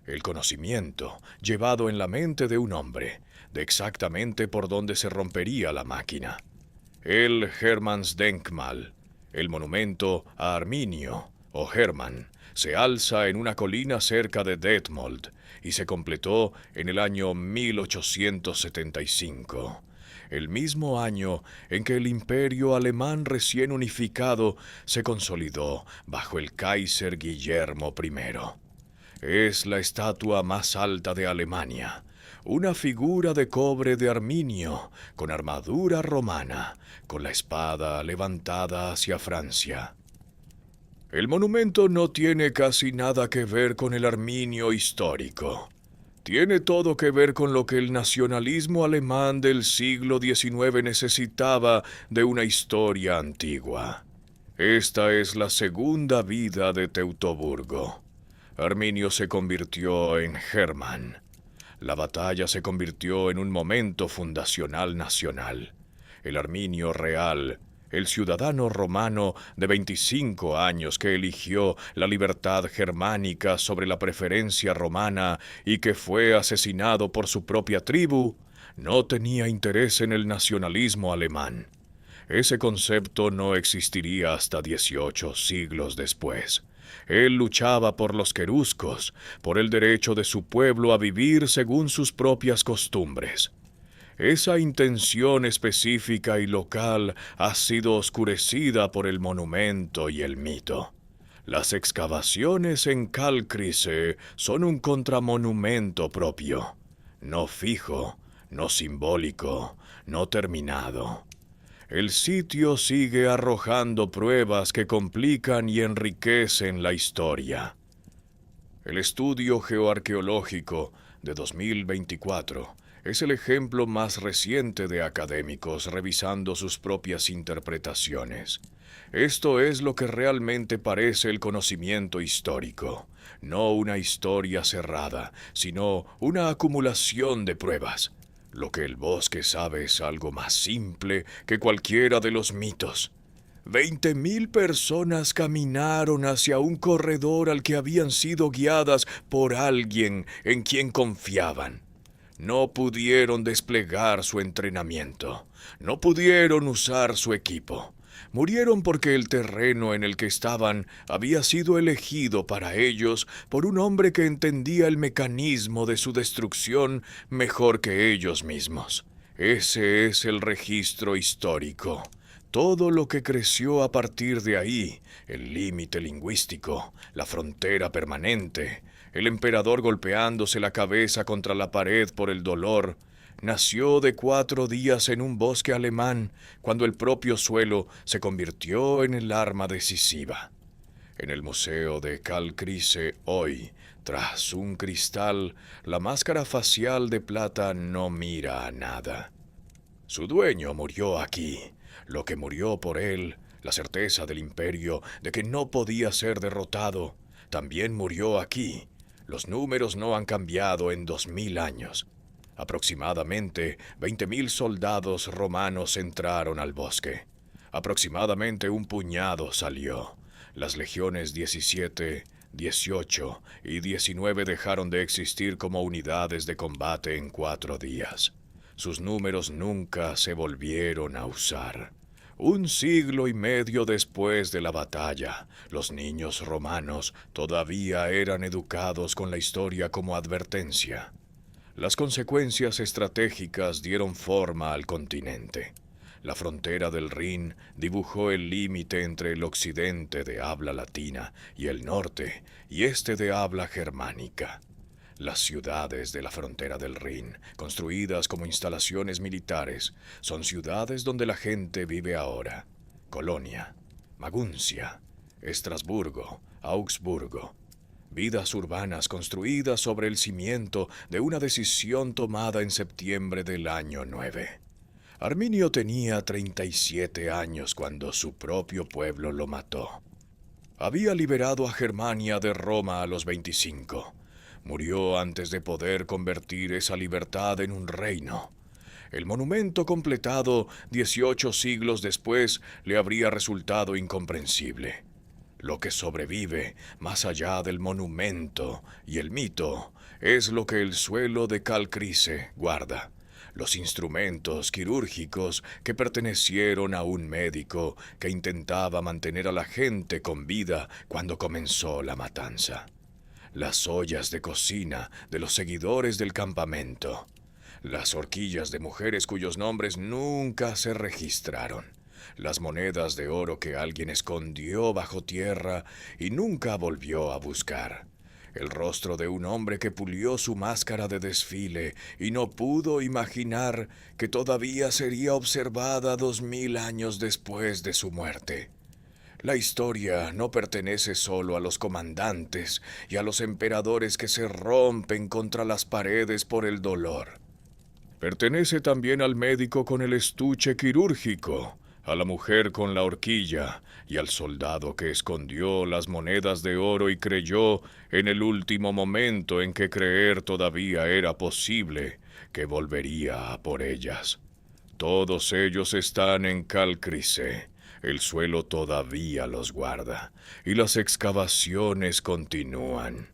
A: el conocimiento llevado en la mente de un hombre, de exactamente por dónde se rompería la máquina. El Hermannsdenkmal, el monumento a Arminio o Hermann, se alza en una colina cerca de Detmold y se completó en el año 1875. El mismo año en que el imperio alemán recién unificado se consolidó bajo el Kaiser Guillermo I. Es la estatua más alta de Alemania, una figura de cobre de Arminio, con armadura romana, con la espada levantada hacia Francia. El monumento no tiene casi nada que ver con el Arminio histórico. Tiene todo que ver con lo que el nacionalismo alemán del siglo XIX necesitaba de una historia antigua. Esta es la segunda vida de Teutoburgo. Arminio se convirtió en Hermann. La batalla se convirtió en un momento fundacional nacional. El Arminio real, el ciudadano romano de 25 años que eligió la libertad germánica sobre la preferencia romana y que fue asesinado por su propia tribu, no tenía interés en el nacionalismo alemán. Ese concepto no existiría hasta 18 siglos después. Él luchaba por los queruscos, por el derecho de su pueblo a vivir según sus propias costumbres. Esa intención específica y local ha sido oscurecida por el monumento y el mito. Las excavaciones en Kalkriese son un contramonumento propio, no fijo, no simbólico, no terminado. El sitio sigue arrojando pruebas que complican y enriquecen la historia. El estudio geoarqueológico de 2024 es el ejemplo más reciente de académicos revisando sus propias interpretaciones. Esto es lo que realmente parece el conocimiento histórico, no una historia cerrada, sino una acumulación de pruebas. Lo que el bosque sabe es algo más simple que cualquiera de los mitos. 20.000 personas caminaron hacia un corredor al que habían sido guiadas por alguien en quien confiaban. No pudieron desplegar su entrenamiento, no pudieron usar su equipo. Murieron porque el terreno en el que estaban había sido elegido para ellos por un hombre que entendía el mecanismo de su destrucción mejor que ellos mismos. Ese es el registro histórico. Todo lo que creció a partir de ahí, el límite lingüístico, la frontera permanente, el emperador golpeándose la cabeza contra la pared por el dolor, nació de 4 días en un bosque alemán, cuando el propio suelo se convirtió en el arma decisiva. En el Museo de Karl Kriese hoy, tras un cristal, la máscara facial de plata no mira a nada. Su dueño murió aquí. Lo que murió por él, la certeza del imperio de que no podía ser derrotado, también murió aquí. Los números no han cambiado en 2000 años. Aproximadamente 20.000 soldados romanos entraron al bosque. Aproximadamente un puñado salió. Las legiones 17, 18 y 19 dejaron de existir como unidades de combate en 4 días. Sus números nunca se volvieron a usar. 1 siglo y medio después de la batalla, los niños romanos todavía eran educados con la historia como advertencia. Las consecuencias estratégicas dieron forma al continente. La frontera del Rin dibujó el límite entre el occidente de habla latina y el norte y este de habla germánica. Las ciudades de la frontera del Rin, construidas como instalaciones militares, son ciudades donde la gente vive ahora. Colonia, Maguncia, Estrasburgo, Augsburgo. Vidas urbanas construidas sobre el cimiento de una decisión tomada en septiembre del año 9. Arminio tenía 37 años cuando su propio pueblo lo mató. Había liberado a Germania de Roma a los 25. Murió antes de poder convertir esa libertad en un reino. El monumento completado 18 siglos después le habría resultado incomprensible. Lo que sobrevive, más allá del monumento y el mito, es lo que el suelo de Karl Kriese guarda. Los instrumentos quirúrgicos que pertenecieron a un médico que intentaba mantener a la gente con vida cuando comenzó la matanza. Las ollas de cocina de los seguidores del campamento. Las horquillas de mujeres cuyos nombres nunca se registraron. Las monedas de oro que alguien escondió bajo tierra y nunca volvió a buscar. El rostro de un hombre que pulió su máscara de desfile y no pudo imaginar que todavía sería observada 2000 años después de su muerte. La historia no pertenece solo a los comandantes y a los emperadores que se rompen contra las paredes por el dolor. Pertenece también al médico con el estuche quirúrgico, a la mujer con la horquilla y al soldado que escondió las monedas de oro y creyó, en el último momento en que creer todavía era posible, que volvería a por ellas. Todos ellos están en Karl Kriese. El suelo todavía los guarda y las excavaciones continúan.